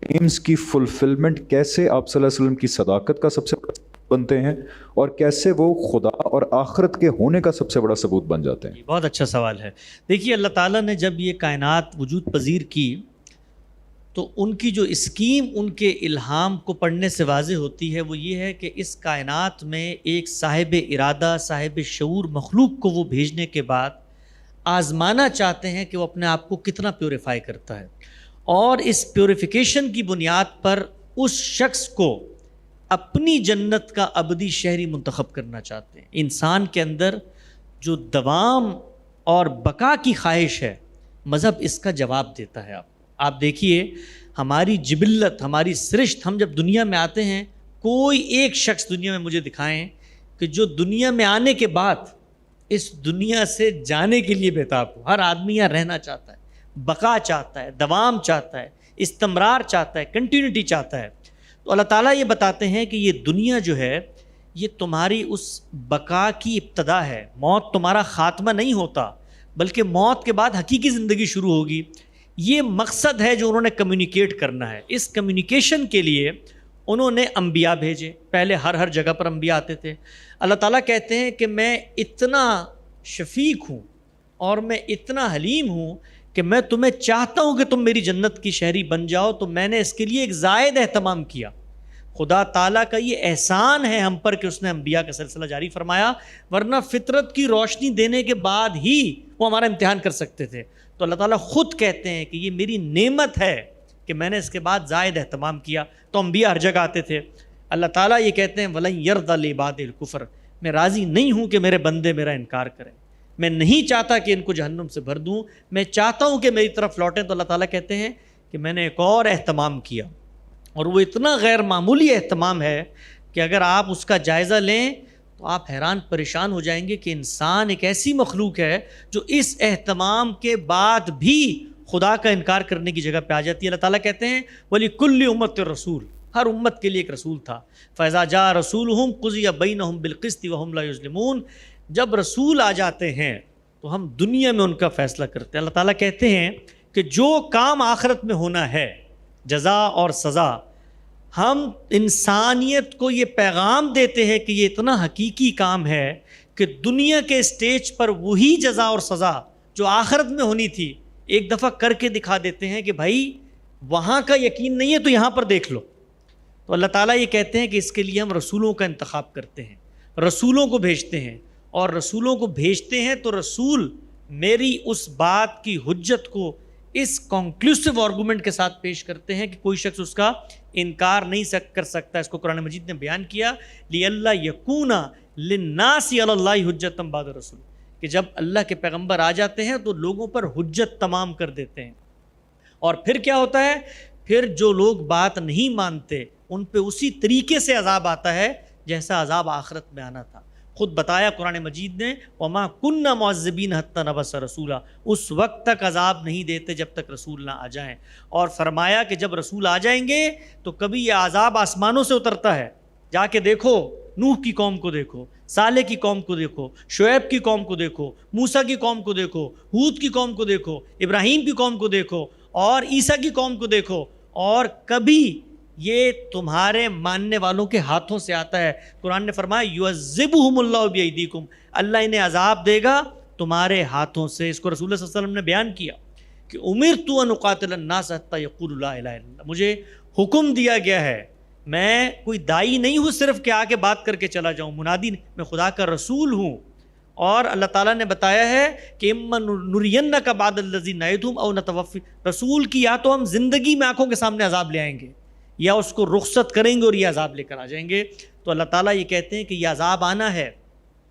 کلیمز کی فلفلمنٹ کیسے آپ صلی اللہ علیہ وسلم کی صداقت کا سب سے بڑا بنتے ہیں، اور کیسے وہ خدا اور آخرت کے ہونے کا سب سے بڑا ثبوت بن جاتے ہیں. بہت اچھا سوال ہے. دیکھیے اللہ تعالیٰ نے جب یہ کائنات وجود پذیر کی تو ان کی جو اسکیم ان کے الہام کو پڑھنے سے واضح ہوتی ہے وہ یہ ہے کہ اس کائنات میں ایک صاحب ارادہ، صاحب شعور مخلوق کو وہ بھیجنے کے بعد آزمانا چاہتے ہیں کہ وہ اپنے آپ کو کتنا پیوریفائی کرتا ہے، اور اس پیوریفیکیشن کی بنیاد پر اس شخص کو اپنی جنت کا ابدی شہری منتخب کرنا چاہتے ہیں. انسان کے اندر جو دوام اور بقا کی خواہش ہے، مذہب اس کا جواب دیتا ہے. آپ دیکھیے ہماری جبلت، ہماری سرشت، ہم جب دنیا میں آتے ہیں، کوئی ایک شخص دنیا میں مجھے دکھائیں کہ جو دنیا میں آنے کے بعد اس دنیا سے جانے کے لیے بےتاب ہو. ہر آدمی یہاں رہنا چاہتا ہے، بقا چاہتا ہے، دوام چاہتا ہے، استمرار چاہتا ہے، کنٹینیوٹی چاہتا ہے. تو اللہ تعالیٰ یہ بتاتے ہیں کہ یہ دنیا جو ہے یہ تمہاری اس بقا کی ابتدا ہے. موت تمہارا خاتمہ نہیں ہوتا، بلکہ موت کے بعد حقیقی زندگی شروع ہوگی. یہ مقصد ہے جو انہوں نے کمیونیکیٹ کرنا ہے. اس کمیونیکیشن کے لیے انہوں نے انبیاء بھیجے. پہلے ہر جگہ پر انبیاء آتے تھے. اللہ تعالیٰ کہتے ہیں کہ میں اتنا شفیق ہوں اور میں اتنا حلیم ہوں کہ میں تمہیں چاہتا ہوں کہ تم میری جنت کی شہری بن جاؤ، تو میں نے اس کے لیے ایک زائد اہتمام کیا. خدا تعالیٰ کا یہ احسان ہے ہم پر کہ اس نے انبیاء کا سلسلہ جاری فرمایا، ورنہ فطرت کی روشنی دینے کے بعد ہی وہ ہمارا امتحان کر سکتے تھے. تو اللہ تعالیٰ خود کہتے ہیں کہ یہ میری نعمت ہے کہ میں نے اس کے بعد زائد اہتمام کیا. تو انبیاء ہر جگہ آتے تھے. اللہ تعالیٰ یہ کہتے ہیں وَلَن يَرْضَ لِعِبَادِهِ الْكُفْرَ، میں راضی نہیں ہوں کہ میرے بندے میرا انکار کریں. میں نہیں چاہتا کہ ان کو جہنم سے بھر دوں، میں چاہتا ہوں کہ میری طرف لوٹیں. تو اللہ تعالیٰ کہتے ہیں کہ میں نے ایک اور اہتمام کیا، اور وہ اتنا غیر معمولی اہتمام ہے کہ اگر آپ اس کا جائزہ لیں تو آپ حیران پریشان ہو جائیں گے کہ انسان ایک ایسی مخلوق ہے جو اس اہتمام کے بعد بھی خدا کا انکار کرنے کی جگہ پہ آ جاتی ہے۔ اللہ تعالیٰ کہتے ہیں وَلِكُلِّ أُمَّةٍ رسول، ہر امت کے لیے ایک رسول تھا۔ فَإِذَا جَاءَ رَسُولُهُمْ قُضِيَ بَيْنَهُمْ بِالْقِسْطِ وَهُمْ لَا يُظْلِمُونَ، جب رسول آ جاتے ہیں تو ہم دنیا میں ان کا فیصلہ کرتے ہیں۔ اللہ تعالیٰ کہتے ہیں کہ جو کام آخرت میں ہونا ہے، جزا اور سزا، ہم انسانیت کو یہ پیغام دیتے ہیں کہ یہ اتنا حقیقی کام ہے کہ دنیا کے اسٹیج پر وہی جزا اور سزا جو آخرت میں ہونی تھی ایک دفعہ کر کے دکھا دیتے ہیں کہ بھائی وہاں کا یقین نہیں ہے تو یہاں پر دیکھ لو۔ تو اللہ تعالیٰ یہ کہتے ہیں کہ اس کے لیے ہم رسولوں کا انتخاب کرتے ہیں، رسولوں کو بھیجتے ہیں، اور رسولوں کو بھیجتے ہیں تو رسول میری اس بات کی حجت کو اس کنکلوسیو آرگومنٹ کے ساتھ پیش کرتے ہیں کہ کوئی شخص اس کا انکار نہیں کر سکتا۔ اس کو قرآن مجید نے بیان کیا لِأَلَّا يَكُونَ لِلنَّاسِ عَلَى اللَّهِ حُجَّةً بَعْدَ الرُّسُلِ، کہ جب اللہ کے پیغمبر آ جاتے ہیں تو لوگوں پر حجت تمام کر دیتے ہیں۔ اور پھر کیا ہوتا ہے؟ پھر جو لوگ بات نہیں مانتے ان پہ اسی طریقے سے عذاب آتا ہے جیسا عذاب آخرت میں آنا تھا۔ خود بتایا قرآن مجید نے وَمَا كُنَّا مُعَذِّبِينَ حَتَّى نَبْعَثَ رَسُولًا، اس وقت تک عذاب نہیں دیتے جب تک رسول نہ آ جائیں۔ اور فرمایا کہ جب رسول آ جائیں گے تو کبھی یہ عذاب آسمانوں سے اترتا ہے، جا کے دیکھو نوح کی قوم کو دیکھو، صالح کی قوم کو دیکھو، شعیب کی قوم کو دیکھو، موسیٰ کی قوم کو دیکھو، ہود کی قوم کو دیکھو، ابراہیم کی قوم کو دیکھو، اور عیسیٰ کی قوم کو دیکھو، اور کبھی یہ تمہارے ماننے والوں کے ہاتھوں سے آتا ہے۔ قرآن نے فرمایا یعذبہم اللہ بایدیکم، اللہ انہیں عذاب دے گا تمہارے ہاتھوں سے۔ اس کو رسول اللہ صلی اللہ علیہ وسلم نے بیان کیا کہ امرت ان اقاتل الناس حتی یقولوا لا الہ الا اللہ، مجھے حکم دیا گیا ہے، میں کوئی دائی نہیں ہوں صرف کہ آ کے بات کر کے چلا جاؤں، منادی نہیں، میں خدا کا رسول ہوں۔ اور اللہ تعالیٰ نے بتایا ہے کہ اما نرینک بعد الذی نعدہم او نتوفی، رسول کی یا تو ہم زندگی میں آنکھوں کے سامنے عذاب لے آئیں گے یا اس کو رخصت کریں گے اور یہ عذاب لے کر آ جائیں گے۔ تو اللہ تعالیٰ یہ کہتے ہیں کہ یہ عذاب آنا ہے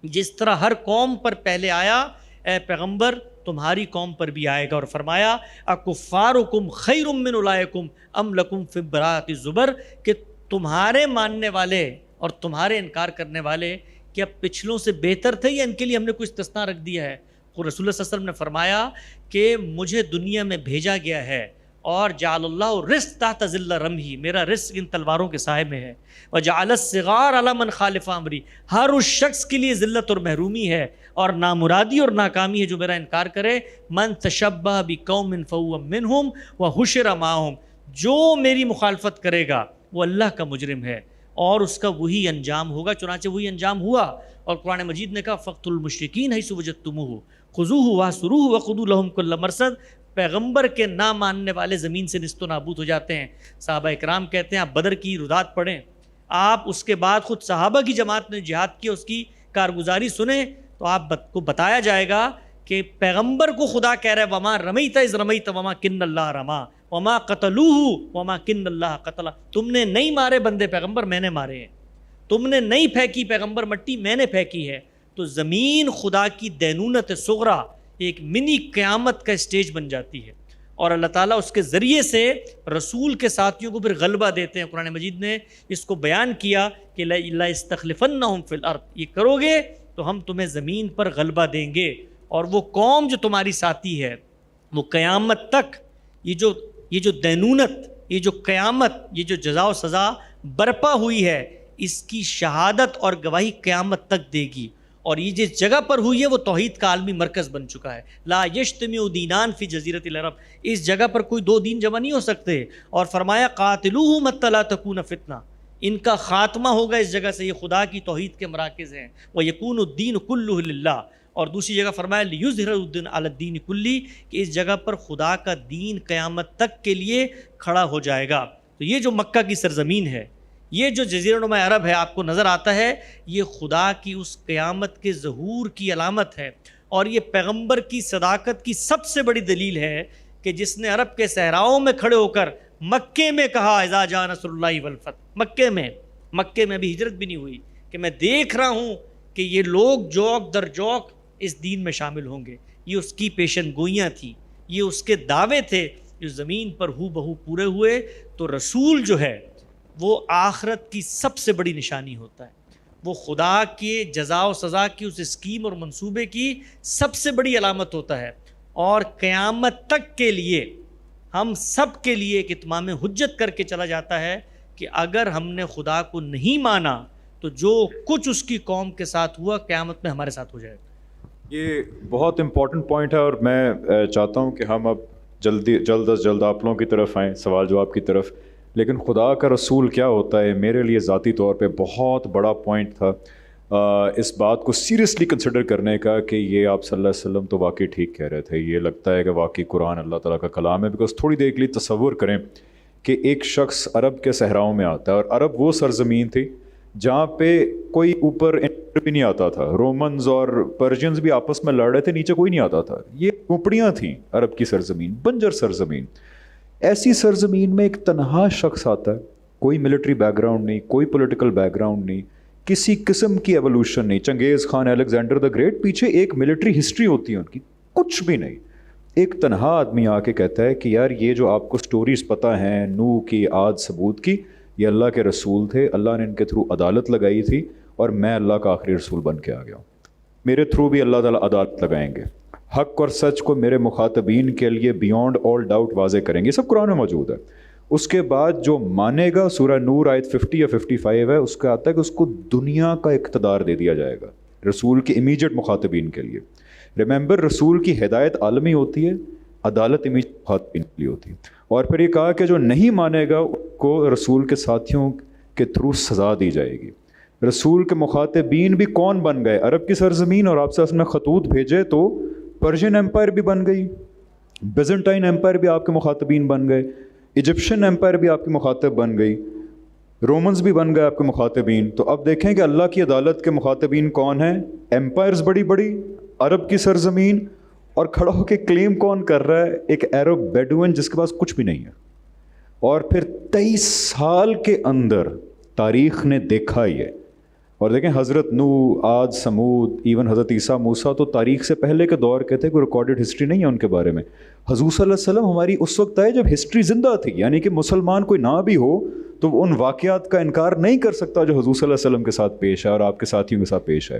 جس طرح ہر قوم پر پہلے آیا، اے پیغمبر تمہاری قوم پر بھی آئے گا۔ اور فرمایا اکفارکم خیر من اولئکم ام لکم فی براءۃ الزبر، کہ تمہارے ماننے والے اور تمہارے انکار کرنے والے کیا پچھلوں سے بہتر تھے یا ان کے لیے ہم نے کوئی استثناء رکھ دیا ہے؟ رسول اللہ صلی اللہ علیہ وسلم نے فرمایا کہ مجھے دنیا میں بھیجا گیا ہے اور جعل اللہ رزق تحت ظل رمحی، میرا رزق ان تلواروں کے سائے میں ہے، وجعل الصغار علی من خالف امری، ہر اس شخص کے لیے ذلت اور محرومی ہے اور نامرادی اور ناکامی ہے جو میرا انکار کرے۔ من تشبہ بقوم فہو منہم وحشر معہم، جو میری مخالفت کرے گا وہ اللہ کا مجرم ہے اور اس کا وہی انجام ہوگا۔ چنانچہ وہی انجام ہوا، اور قرآن مجید نے کہا فَاقْتُلُوا الْمُشْرِكِينَ حَيْثُ وَجَدتُّمُوهُمْ خُذُوهُ وَاحْصُرُوهُ وَخُذُوا لَهُمْ كُلَّ مَرْصَدٍ۔ پیغمبر کے نہ ماننے والے زمین سے نیست و نابود ہو جاتے ہیں۔ صحابہ اکرام کہتے ہیں آپ بدر کی رودات پڑھیں، آپ اس کے بعد خود صحابہ کی جماعت نے جہاد کیا، اس کی کارگزاری سنیں تو آپ کو بتایا جائے گا کہ پیغمبر کو خدا کہہ رہا ہے وما رمیت اذ رمیت وما کن اللہ رما وما قتلوہ وما کن اللہ قتلا، تم نے نہیں مارے بندے پیغمبر، میں نے مارے ہیں، تم نے نہیں پھینکی پیغمبر مٹی، میں نے پھینکی ہے۔ تو زمین خدا کی دینونت صغریٰ ایک منی قیامت کا اسٹیج بن جاتی ہے، اور اللہ تعالیٰ اس کے ذریعے سے رسول کے ساتھیوں کو پھر غلبہ دیتے ہیں۔ قرآن مجید نے اس کو بیان کیا کہ لَإِسْتَخْلِفَنَّهُمْ فِي الْأَرْضِ، یہ کرو گے تو ہم تمہیں زمین پر غلبہ دیں گے، اور وہ قوم جو تمہاری ساتھی ہے وہ قیامت تک یہ جو دینونت، یہ جو قیامت، یہ جو جزا و سزا برپا ہوئی ہے، اس کی شہادت اور گواہی قیامت تک دے گی۔ اور یہ جس جگہ پر ہوئی ہے وہ توحید کا عالمی مرکز بن چکا ہے۔ لا یجتمع دینان فی جزیرۃ العرب، اس جگہ پر کوئی دو دین جمع نہیں ہو سکتے۔ اور فرمایا قاتلوہم حتی لا تکون فتنہ، ان کا خاتمہ ہوگا اس جگہ سے، یہ خدا کی توحید کے مراکز ہیں۔ وَيَكُونُ الدِّينُ كُلُّهُ لِلَّهِ، اور دوسری جگہ فرمایا لِيُظْهِرَ الدِّينَ عَلَى الدِّينِ كُلِّهِ، کہ اس جگہ پر خدا کا دین قیامت تک کے لیے کھڑا ہو جائے گا۔ تو یہ جو مکہ کی سرزمین ہے، یہ جو جزیرہ نما عرب ہے آپ کو نظر آتا ہے، یہ خدا کی اس قیامت کے ظہور کی علامت ہے، اور یہ پیغمبر کی صداقت کی سب سے بڑی دلیل ہے کہ جس نے عرب کے صحراؤں میں کھڑے ہو کر مکے میں کہا اذا جاء نصر اللہ والفتح، مکے میں بھی ہجرت بھی نہیں ہوئی، کہ میں دیکھ رہا ہوں کہ یہ لوگ جوک در جوک اس دین میں شامل ہوں گے۔ یہ اس کی پیشن گوئیاں تھیں، یہ اس کے دعوے تھے جو زمین پر ہو بہو پورے ہوئے۔ تو رسول جو ہے وہ آخرت کی سب سے بڑی نشانی ہوتا ہے، وہ خدا کے جزا و سزا کی اس اسکیم اور منصوبے کی سب سے بڑی علامت ہوتا ہے۔ اور قیامت تک کے لیے ہم سب کے لیے ایک اتمام حجت کر کے چلا جاتا ہے کہ اگر ہم نے خدا کو نہیں مانا تو جو کچھ اس کی قوم کے ساتھ ہوا قیامت میں ہمارے ساتھ ہو جائے گا۔ یہ بہت امپورٹنٹ پوائنٹ ہے، اور میں چاہتا ہوں کہ ہم اب جلد از جلد آپ لوگوں کی طرف آئیں، سوال جواب کی طرف۔ لیکن خدا کا رسول کیا ہوتا ہے میرے لیے ذاتی طور پہ بہت بڑا پوائنٹ تھا اس بات کو سیریسلی کنسیڈر کرنے کا کہ یہ آپ صلی اللہ علیہ وسلم تو واقعی ٹھیک کہہ رہے تھے، یہ لگتا ہے کہ واقعی قرآن اللہ تعالیٰ کا کلام ہے۔ بیکاز تھوڑی دیر کے لیے تصور کریں کہ ایک شخص عرب کے صحراؤں میں آتا ہے، اور عرب وہ سرزمین تھی جہاں پہ کوئی اوپر بھی نہیں آتا تھا، رومنز اور پرشینز بھی آپس میں لڑ رہے تھے، نیچے کوئی نہیں آتا تھا، یہ جھونپڑیاں تھیں عرب کی سرزمین، بنجر سرزمین۔ ایسی سرزمین میں ایک تنہا شخص آتا ہے، کوئی ملٹری بیک گراؤنڈ نہیں، کوئی پولیٹیکل بیک گراؤنڈ نہیں، کسی قسم کی ایولیوشن نہیں، چنگیز خان، الیگزینڈر دا گریٹ، پیچھے ایک ملٹری ہسٹری ہوتی ہے ان کی، کچھ بھی نہیں۔ ایک تنہا آدمی آ کے کہتا ہے کہ یار یہ جو آپ کو سٹوریز پتہ ہیں نوح کی، عاد، ثمود کی، یہ اللہ کے رسول تھے، اللہ نے ان کے تھرو عدالت لگائی تھی، اور میں اللہ کا آخری رسول بن کے آ گیا ہوں، میرے تھرو بھی اللہ تعالیٰ عدالت لگائیں گے، حق اور سچ کو میرے مخاطبین کے لیے بیونڈ آل ڈاؤٹ واضح کریں گے۔ یہ سب قرآن میں موجود ہے۔ اس کے بعد جو مانے گا، سورہ نور آیت 50 یا 55 ہے، اس کا آتا ہے کہ اس کو دنیا کا اقتدار دے دیا جائے گا رسول کے امیجیٹ مخاطبین کے لیے۔ ریممبر، رسول کی ہدایت عالمی ہوتی ہے، عدالت امیجیٹ مخاطبین کے لیے ہوتی ہے۔ اور پھر یہ کہا کہ جو نہیں مانے گا اس کو رسول کے ساتھیوں کے تھرو سزا دی جائے گی۔ رسول کے مخاطبین بھی کون بن گئے؟ عرب کی سرزمین، اور آپ سے اس نے خطوط بھیجے تو پرشین امپائر بھی بن گئی، بیزنٹائن امپائر بھی آپ کے مخاطبین بن گئے، ایجپشن امپائر بھی آپ کی مخاطب بن گئی، رومنز بھی بن گئے آپ کے مخاطبین۔ تو اب دیکھیں کہ اللہ کی عدالت کے مخاطبین کون ہیں؟ امپائرز بڑی بڑی، عرب کی سرزمین، اور کھڑا ہو کے کلیم کون کر رہا ہے؟ ایک عرب بیڈوئن جس کے پاس کچھ بھی نہیں ہے۔ اور پھر 23 سال کے اندر تاریخ نے دیکھا یہ، اور دیکھیں حضرت نوح، عاد، ثمود، ایون حضرت عیسیٰ، موسیٰ تو تاریخ سے پہلے کے دور کے تھے، کوئی ریکارڈڈ ہسٹری نہیں ہے ان کے بارے میں۔ حضور صلی اللہ علیہ وسلم ہماری اس وقت آئے جب ہسٹری زندہ تھی، یعنی کہ مسلمان کوئی نہ بھی ہو تو وہ ان واقعات کا انکار نہیں کر سکتا جو حضور صلی اللہ علیہ وسلم کے ساتھ پیش ہے اور آپ کے ساتھیوں کے ساتھ پیش ہے۔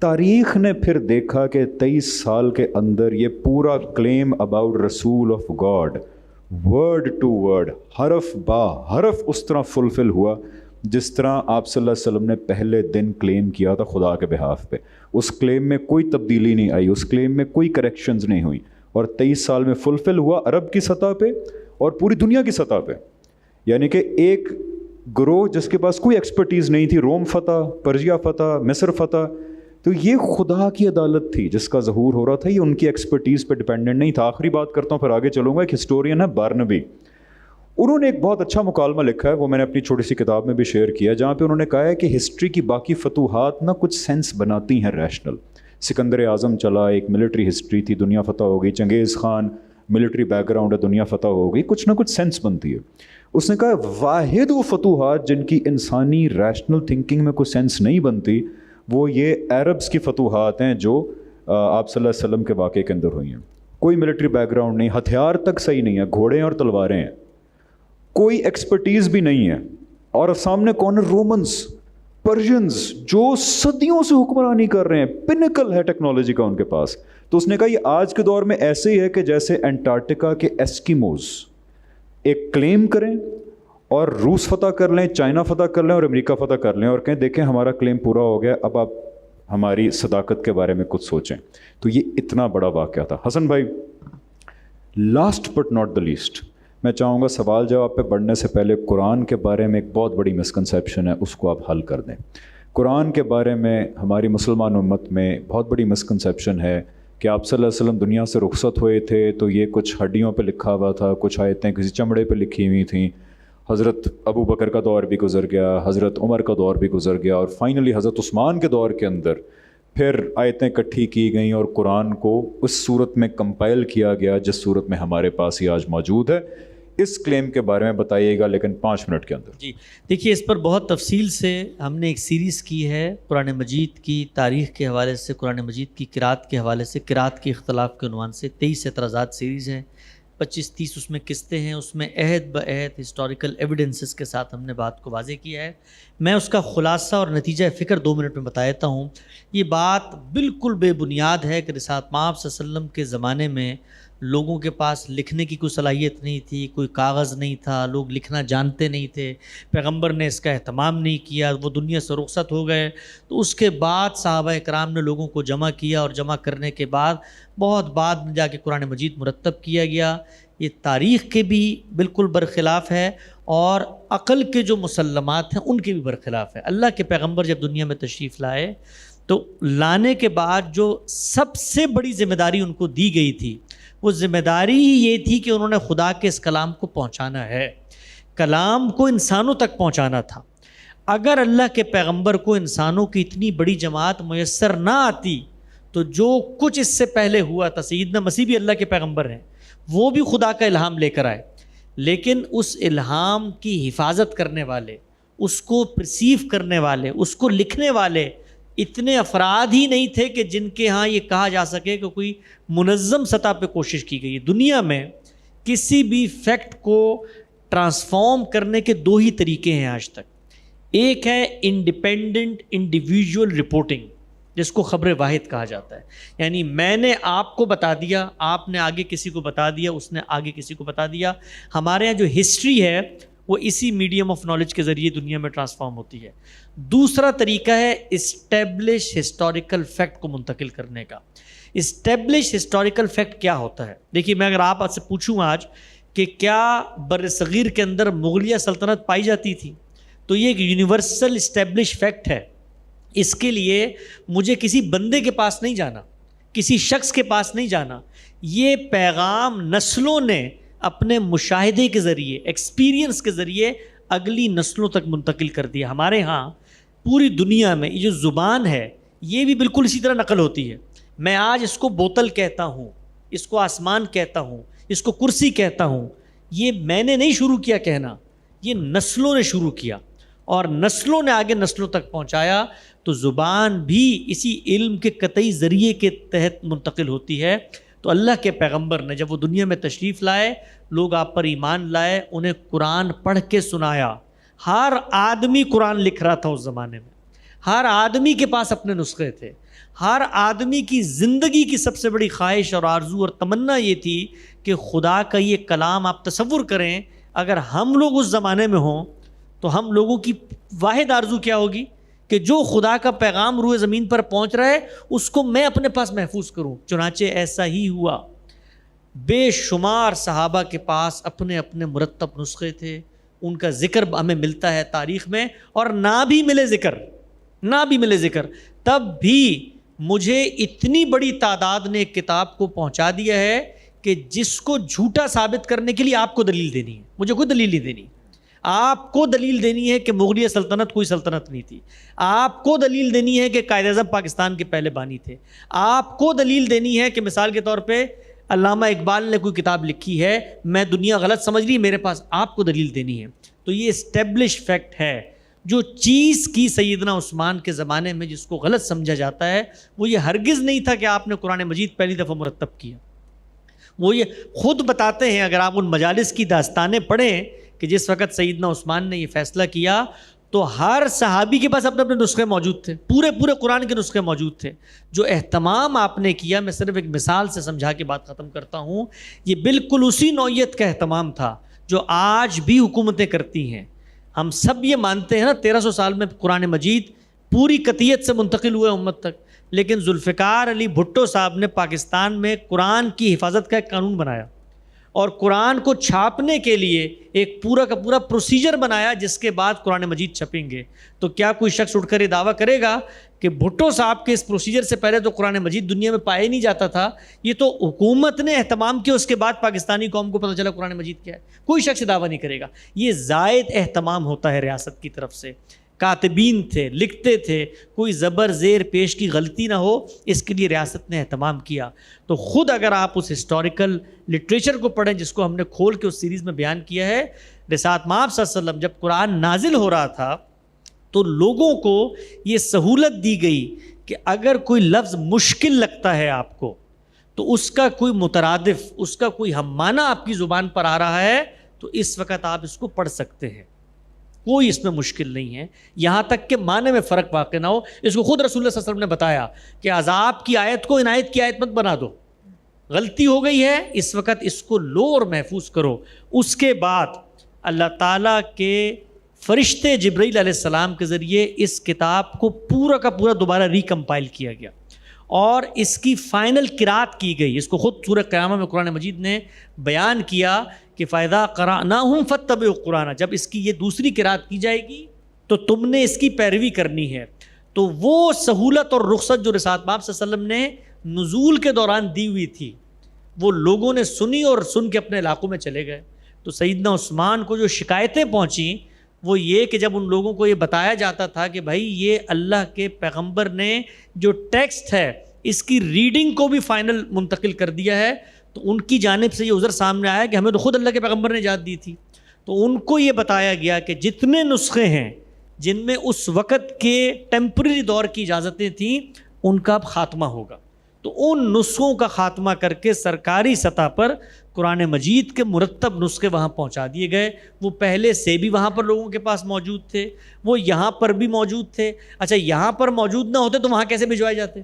تاریخ نے پھر دیکھا کہ 23 سال کے اندر یہ پورا claim about Rasul of God word to word, حرف با حرف اس طرح فلفل ہوا جس طرح آپ صلی اللہ علیہ وسلم نے پہلے دن کلیم کیا تھا خدا کے بہاف پہ۔ اس کلیم میں کوئی تبدیلی نہیں آئی، اس کلیم میں کوئی کریکشنز نہیں ہوئی، اور 23 سال میں فلفل ہوا عرب کی سطح پہ اور پوری دنیا کی سطح پہ۔ یعنی کہ ایک گروہ جس کے پاس کوئی ایکسپرٹیز نہیں تھی، روم فتح، پرجیا فتح، مصر فتح، تو یہ خدا کی عدالت تھی جس کا ظہور ہو رہا تھا، یہ ان کی ایکسپرٹیز پہ ڈیپینڈنٹ نہیں تھا۔ آخری بات کرتا ہوں پھر آگے چلوں گا۔ ایک ہسٹورین ہے بارنبی، انہوں نے ایک بہت اچھا مکالمہ لکھا ہے، وہ میں نے اپنی چھوٹی سی کتاب میں بھی شیئر کیا، جہاں پہ انہوں نے کہا ہے کہ ہسٹری کی باقی فتوحات نہ کچھ سینس بناتی ہیں ریشنل۔ سکندر اعظم چلا، ایک ملٹری ہسٹری تھی، دنیا فتح ہو گئی، چنگیز خان ملٹری بیک گراؤنڈ ہے، دنیا فتح ہو گئی، کچھ نہ کچھ سینس بنتی ہے۔ اس نے کہا واحد وہ فتوحات جن کی انسانی ریشنل تھنکنگ میں کوئی سینس نہیں بنتی وہ یہ عربس کی فتوحات ہیں جو آپ صلی اللہ علیہ وسلم کے واقعے کے اندر ہوئی ہیں۔ کوئی ملٹری بیک گراؤنڈ نہیں، ہتھیار تک صحیح نہیں ہے، گھوڑے اور تلواریں ہیں، کوئی ایکسپرٹیز بھی نہیں ہے، اور سامنے کون ہے؟ رومنز، پرشینز، جو صدیوں سے حکمرانی کر رہے ہیں، پنکل ہے ٹیکنالوجی کا ان کے پاس۔ تو اس نے کہا یہ آج کے دور میں ایسے ہی ہے کہ جیسے انٹارکٹیکا کے ایسکیموز ایک کلیم کریں اور روس فتح کر لیں، چائنا فتح کر لیں اور امریکہ فتح کر لیں اور کہیں دیکھیں ہمارا کلیم پورا ہو گیا، اب آپ ہماری صداقت کے بارے میں کچھ سوچیں۔ تو یہ اتنا بڑا واقعہ تھا۔ حسن بھائی، last but not the least, میں چاہوں گا سوال جواب پہ بڑھنے سے پہلے قرآن کے بارے میں ایک بہت بڑی مسکنسیپشن ہے، اس کو آپ حل کر دیں۔ قرآن کے بارے میں ہماری مسلمان امت میں بہت بڑی مسکنسیپشن ہے کہ آپ صلی اللہ علیہ وسلم دنیا سے رخصت ہوئے تھے تو یہ کچھ ہڈیوں پہ لکھا ہوا تھا، کچھ آیتیں کسی چمڑے پہ لکھی ہوئی تھیں، حضرت ابو بکر کا دور بھی گزر گیا، حضرت عمر کا دور بھی گزر گیا، اور فائنلی حضرت عثمان کے دور کے اندر پھر آیتیں اکٹھی کی گئیں اور قرآن کو اس صورت میں کمپائل کیا گیا جس صورت میں ہمارے پاس ہی آج موجود ہے۔ اس کلیم کے بارے میں بتائیے گا لیکن 5 منٹ کے اندر۔ جی دیکھیے، اس پر بہت تفصیل سے ہم نے ایک سیریز کی ہے قرآن مجید کی تاریخ کے حوالے سے، قرآن مجید کی قرأت کے حوالے سے، قرأت کے اختلاف کے عنوان سے 23 اعتراضات سیریز ہیں۔ 25-30 اس میں قسطیں ہیں، اس میں عہد بعہد ہسٹوریکل ایویڈنسز کے ساتھ ہم نے بات کو واضح کیا ہے۔ میں اس کا خلاصہ اور نتیجہ فکر 2 منٹ میں بتا دیتا ہوں۔ یہ بات بالکل بے بنیاد ہے کہ رسالت مآب صلی اللہ علیہ وسلم کے زمانے میں لوگوں کے پاس لکھنے کی کوئی صلاحیت نہیں تھی، کوئی کاغذ نہیں تھا، لوگ لکھنا جانتے نہیں تھے، پیغمبر نے اس کا اہتمام نہیں کیا، وہ دنیا سے رخصت ہو گئے۔ تو اس کے بعد صحابہ کرام نے لوگوں کو جمع کیا، اور جمع کرنے کے بعد بہت بعد میں جا کے قرآن مجید مرتب کیا گیا۔ یہ تاریخ کے بھی بالکل برخلاف ہے، اور عقل کے جو مسلمات ہیں ان کے بھی برخلاف ہے۔ اللہ کے پیغمبر جب دنیا میں تشریف لائے تو لانے کے بعد جو سب سے بڑی ذمہ داری ان کو دی گئی تھی، وہ ذمہ داری ہی یہ تھی کہ انہوں نے خدا کے اس کلام کو پہنچانا ہے، کلام کو انسانوں تک پہنچانا تھا۔ اگر اللہ کے پیغمبر کو انسانوں کی اتنی بڑی جماعت میسر نہ آتی تو جو کچھ اس سے پہلے ہوا تھا، سیدنا مسیح بھی اللہ کے پیغمبر ہیں، وہ بھی خدا کا الہام لے کر آئے، لیکن اس الہام کی حفاظت کرنے والے، اس کو پرسیو کرنے والے، اس کو لکھنے والے اتنے افراد ہی نہیں تھے کہ جن کے ہاں یہ کہا جا سکے کہ کوئی منظم سطح پہ کوشش کی گئی ہے۔ دنیا میں کسی بھی فیکٹ کو ٹرانسفارم کرنے کے 2 ہی طریقے ہیں آج تک۔ ایک ہے انڈیپینڈنٹ انڈیویجول رپورٹنگ، جس کو خبر واحد کہا جاتا ہے، یعنی میں نے آپ کو بتا دیا، آپ نے آگے کسی کو بتا دیا، اس نے آگے کسی کو بتا دیا۔ ہمارے یہاں جو ہسٹری ہے وہ اسی میڈیم آف نالج کے ذریعے دنیا میں ٹرانسفارم ہوتی ہے۔ دوسرا طریقہ ہے اسٹیبلش ہسٹوریکل فیکٹ کو منتقل کرنے کا۔ اسٹیبلش ہسٹوریکل فیکٹ کیا ہوتا ہے؟ دیکھیے، میں اگر آپ سے پوچھوں آج کہ کیا بر صغیر کے اندر مغلیہ سلطنت پائی جاتی تھی، تو یہ ایک یونیورسل اسٹیبلش فیکٹ ہے۔ اس کے لیے مجھے کسی بندے کے پاس نہیں جانا، کسی شخص کے پاس نہیں جانا، یہ پیغام نسلوں نے اپنے مشاہدے کے ذریعے، ایکسپیرینس کے ذریعے اگلی نسلوں تک منتقل کر دیا۔ ہمارے ہاں پوری دنیا میں یہ جو زبان ہے یہ بھی بالکل اسی طرح نقل ہوتی ہے۔ میں آج اس کو بوتل کہتا ہوں، اس کو آسمان کہتا ہوں، اس کو کرسی کہتا ہوں، یہ میں نے نہیں شروع کیا کہنا، یہ نسلوں نے شروع کیا، اور نسلوں نے آگے نسلوں تک پہنچایا۔ تو زبان بھی اسی علم کے قطعی ذریعے کے تحت منتقل ہوتی ہے۔ تو اللہ کے پیغمبر نے جب وہ دنیا میں تشریف لائے، لوگ آپ پر ایمان لائے، انہیں قرآن پڑھ کے سنایا۔ ہر آدمی قرآن لکھ رہا تھا اس زمانے میں، ہر آدمی کے پاس اپنے نسخے تھے، ہر آدمی کی زندگی کی سب سے بڑی خواہش اور آرزو اور تمنا یہ تھی کہ خدا کا یہ کلام، آپ تصور کریں اگر ہم لوگ اس زمانے میں ہوں تو ہم لوگوں کی واحد آرزو کیا ہوگی کہ جو خدا کا پیغام روئے زمین پر پہنچ رہا ہے اس کو میں اپنے پاس محفوظ کروں۔ چنانچہ ایسا ہی ہوا۔ بے شمار صحابہ کے پاس اپنے اپنے مرتب نسخے تھے، ان کا ذکر ہمیں ملتا ہے تاریخ میں، اور نہ بھی ملے ذکر تب بھی مجھے اتنی بڑی تعداد نے ایک کتاب کو پہنچا دیا ہے کہ جس کو جھوٹا ثابت کرنے کے لیے آپ کو دلیل دینی ہے، مجھے کوئی دلیل نہیں دینی۔ آپ کو دلیل دینی ہے کہ مغلیہ سلطنت کوئی سلطنت نہیں تھی، آپ کو دلیل دینی ہے کہ قائد اعظم پاکستان کے پہلے بانی تھے، آپ کو دلیل دینی ہے کہ مثال کے طور پہ علامہ اقبال نے کوئی کتاب لکھی ہے، میں دنیا غلط سمجھ رہی، میرے پاس آپ کو دلیل دینی ہے۔ تو یہ اسٹیبلش فیکٹ ہے۔ جو چیز کی سیدنا عثمان کے زمانے میں جس کو غلط سمجھا جاتا ہے، وہ یہ ہرگز نہیں تھا کہ آپ نے قرآن مجید پہلی دفعہ مرتب کیا۔ وہ یہ خود بتاتے ہیں، اگر آپ ان مجالس کی داستانیں پڑھیں کہ جس وقت سیدنا عثمان نے یہ فیصلہ کیا تو ہر صحابی کے پاس اپنے اپنے نسخے موجود تھے، پورے قرآن کے نسخے موجود تھے۔ جو اہتمام آپ نے کیا، میں صرف ایک مثال سے سمجھا کے بات ختم کرتا ہوں، یہ بالکل اسی نوعیت کا اہتمام تھا جو آج بھی حکومتیں کرتی ہیں۔ ہم سب یہ مانتے ہیں نا 1300 سال میں قرآن مجید پوری قطعیت سے منتقل ہوئے امت تک، لیکن ذوالفقار علی بھٹو صاحب نے پاکستان میں قرآن کی حفاظت کا ایک قانون بنایا، اور قرآن کو چھاپنے کے لیے ایک پورا کا پورا پروسیجر بنایا جس کے بعد قرآن مجید چھپیں گے۔ تو کیا کوئی شخص اٹھ کر یہ دعویٰ کرے گا کہ بھٹو صاحب کے اس پروسیجر سے پہلے تو قرآن مجید دنیا میں پایا نہیں جاتا تھا، یہ تو حکومت نے اہتمام کیا، اس کے بعد پاکستانی قوم کو پتہ چلا قرآن مجید کیا ہے؟ کوئی شخص دعویٰ نہیں کرے گا۔ یہ زائد اہتمام ہوتا ہے ریاست کی طرف سے، کاتبین تھے، لکھتے تھے، کوئی زبر زیر پیش کی غلطی نہ ہو، اس کے لیے ریاست نے اہتمام کیا۔ تو خود اگر آپ اس ہسٹوریکل لٹریچر کو پڑھیں جس کو ہم نے کھول کے اس سیریز میں بیان کیا ہے، رسالت مآب صلی اللہ علیہ وسلم جب قرآن نازل ہو رہا تھا تو لوگوں کو یہ سہولت دی گئی کہ اگر کوئی لفظ مشکل لگتا ہے آپ کو تو اس کا کوئی مترادف، اس کا کوئی ہم معنی آپ کی زبان پر آ رہا ہے تو اس وقت آپ اس کو پڑھ سکتے ہیں، کوئی اس میں مشکل نہیں ہے، یہاں تک کہ معنی میں فرق واقع نہ ہو۔ اس کو خود رسول اللہ صلی اللہ علیہ وسلم نے بتایا کہ عذاب کی آیت کو عنایت کی آیت مت بنا دو، غلطی ہو گئی ہے اس وقت اس کو لو اور محفوظ کرو۔ اس کے بعد اللہ تعالیٰ کے فرشتے جبرائیل علیہ السلام کے ذریعے اس کتاب کو پورا کا پورا دوبارہ ریکمپائل کیا گیا اور اس کی فائنل قرات کی گئی۔ اس کو خود سورہ قیامہ میں قرآن مجید نے بیان کیا کہ فَإِذَا قَرَأْنَاهُ فَاتَّبِعُوا الْقُرْآنَ، جب اس کی یہ دوسری قرات کی جائے گی تو تم نے اس کی پیروی کرنی ہے۔ تو وہ سہولت اور رخصت جو رسالت پاک صلی اللہ علیہ وسلم نے نزول کے دوران دی ہوئی تھی وہ لوگوں نے سنی اور سن کے اپنے علاقوں میں چلے گئے۔ تو سیدنا عثمان کو جو شکایتیں پہنچیں وہ یہ کہ جب ان لوگوں کو یہ بتایا جاتا تھا کہ بھائی یہ اللہ کے پیغمبر نے جو ٹیکسٹ ہے اس کی ریڈنگ کو بھی فائنل منتقل کر دیا ہے، تو ان کی جانب سے یہ عذر سامنے آیا کہ ہمیں تو خود اللہ کے پیغمبر نے اجازت دی تھی۔ تو ان کو یہ بتایا گیا کہ جتنے نسخے ہیں جن میں اس وقت کے ٹیمپریری دور کی اجازتیں تھیں ان کا اب خاتمہ ہوگا۔ تو ان نسخوں کا خاتمہ کر کے سرکاری سطح پر قرآن مجید کے مرتب نسخے وہاں پہنچا دیے گئے۔ وہ پہلے سے بھی وہاں پر لوگوں کے پاس موجود تھے، وہ یہاں پر بھی موجود تھے۔ اچھا یہاں پر موجود نہ ہوتے تو وہاں کیسے بھجوائے جاتے؟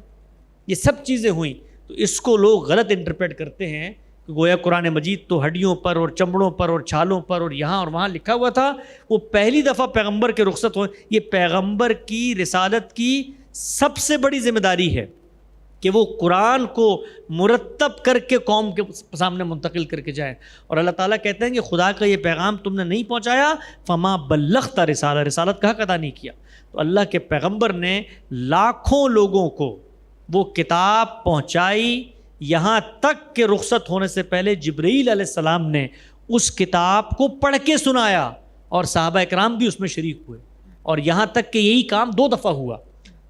یہ سب چیزیں ہوئیں۔ تو اس کو لوگ غلط انٹرپریٹ کرتے ہیں کہ گویا قرآن مجید تو ہڈیوں پر اور چمڑوں پر اور چھالوں پر اور یہاں اور وہاں لکھا ہوا تھا، وہ پہلی دفعہ پیغمبر کے رخصت ہوئے۔ یہ پیغمبر کی رسالت کی سب سے بڑی ذمہ داری ہے کہ وہ قرآن کو مرتب کر کے قوم کے سامنے منتقل کر کے جائیں۔ اور اللہ تعالیٰ کہتے ہیں کہ خدا کا یہ پیغام تم نے نہیں پہنچایا فما بلغت رسالت کا حق ادا نہیں کیا۔ تو اللہ کے پیغمبر نے لاکھوں لوگوں کو وہ کتاب پہنچائی، یہاں تک کہ رخصت ہونے سے پہلے جبرائیل علیہ السلام نے اس کتاب کو پڑھ کے سنایا اور صحابہ اکرام بھی اس میں شریک ہوئے، اور یہاں تک کہ یہی کام 2 دفعہ ہوا۔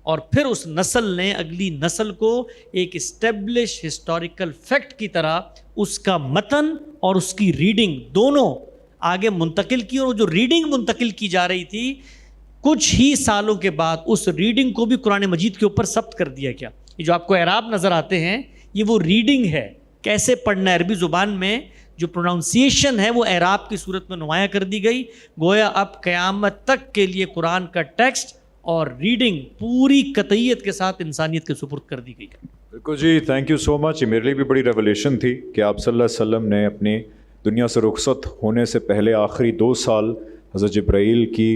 اور پھر اس نسل نے اگلی نسل کو ایک اسٹیبلش ہسٹوریکل فیکٹ کی طرح اس کا متن اور اس کی ریڈنگ دونوں آگے منتقل کی، اور جو ریڈنگ منتقل کی جا رہی تھی کچھ ہی سالوں کے بعد اس ریڈنگ کو بھی قرآن مجید کے اوپر ثبت کر دیا گیا۔ یہ جو آپ کو اعراب نظر آتے ہیں یہ وہ ریڈنگ ہے، کیسے پڑھنا ہے۔ عربی زبان میں جو پروناؤنسیشن ہے وہ اعراب کی صورت میں نمایاں کر دی گئی۔ گویا اب قیامت تک کے لیے قرآن کا ٹیکسٹ اور ریڈنگ پوری قطعیت کے ساتھ انسانیت کے سپرد کر دی گئی۔ بالکل جی، تھینک یو سو مچ۔ یہ میرے لیے بھی بڑی ریولیشن تھی کہ آپ صلی اللہ علیہ وسلم نے اپنی دنیا سے رخصت ہونے سے پہلے آخری 2 سال حضرت جبرائیل کی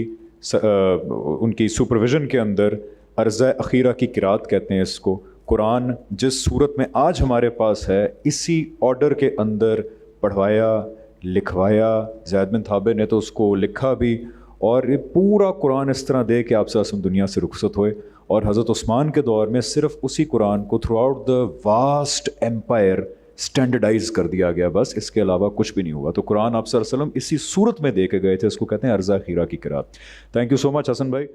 ان کی سپرویژن کے اندر عرضہ اخیرہ کی قرات کہتے ہیں اس کو، قرآن جس صورت میں آج ہمارے پاس ہے اسی آرڈر کے اندر پڑھوایا، لکھوایا۔ زید بن ثابت نے تو اس کو لکھا بھی، اور یہ پورا قرآن اس طرح دے کہ آپ صلی اللہ علیہ وسلم دنیا سے رخصت ہوئے۔ اور حضرت عثمان کے دور میں صرف اسی قرآن کو throughout the vast empire standardise کر دیا گیا، بس اس کے علاوہ کچھ بھی نہیں ہوا۔ تو قرآن آپ صلی اللہ علیہ وسلم اسی صورت میں دے کے گئے تھے، اس کو کہتے ہیں عرضہ اخیرہ کی قرات۔ تھینک یو سو مچ حسن بھائی۔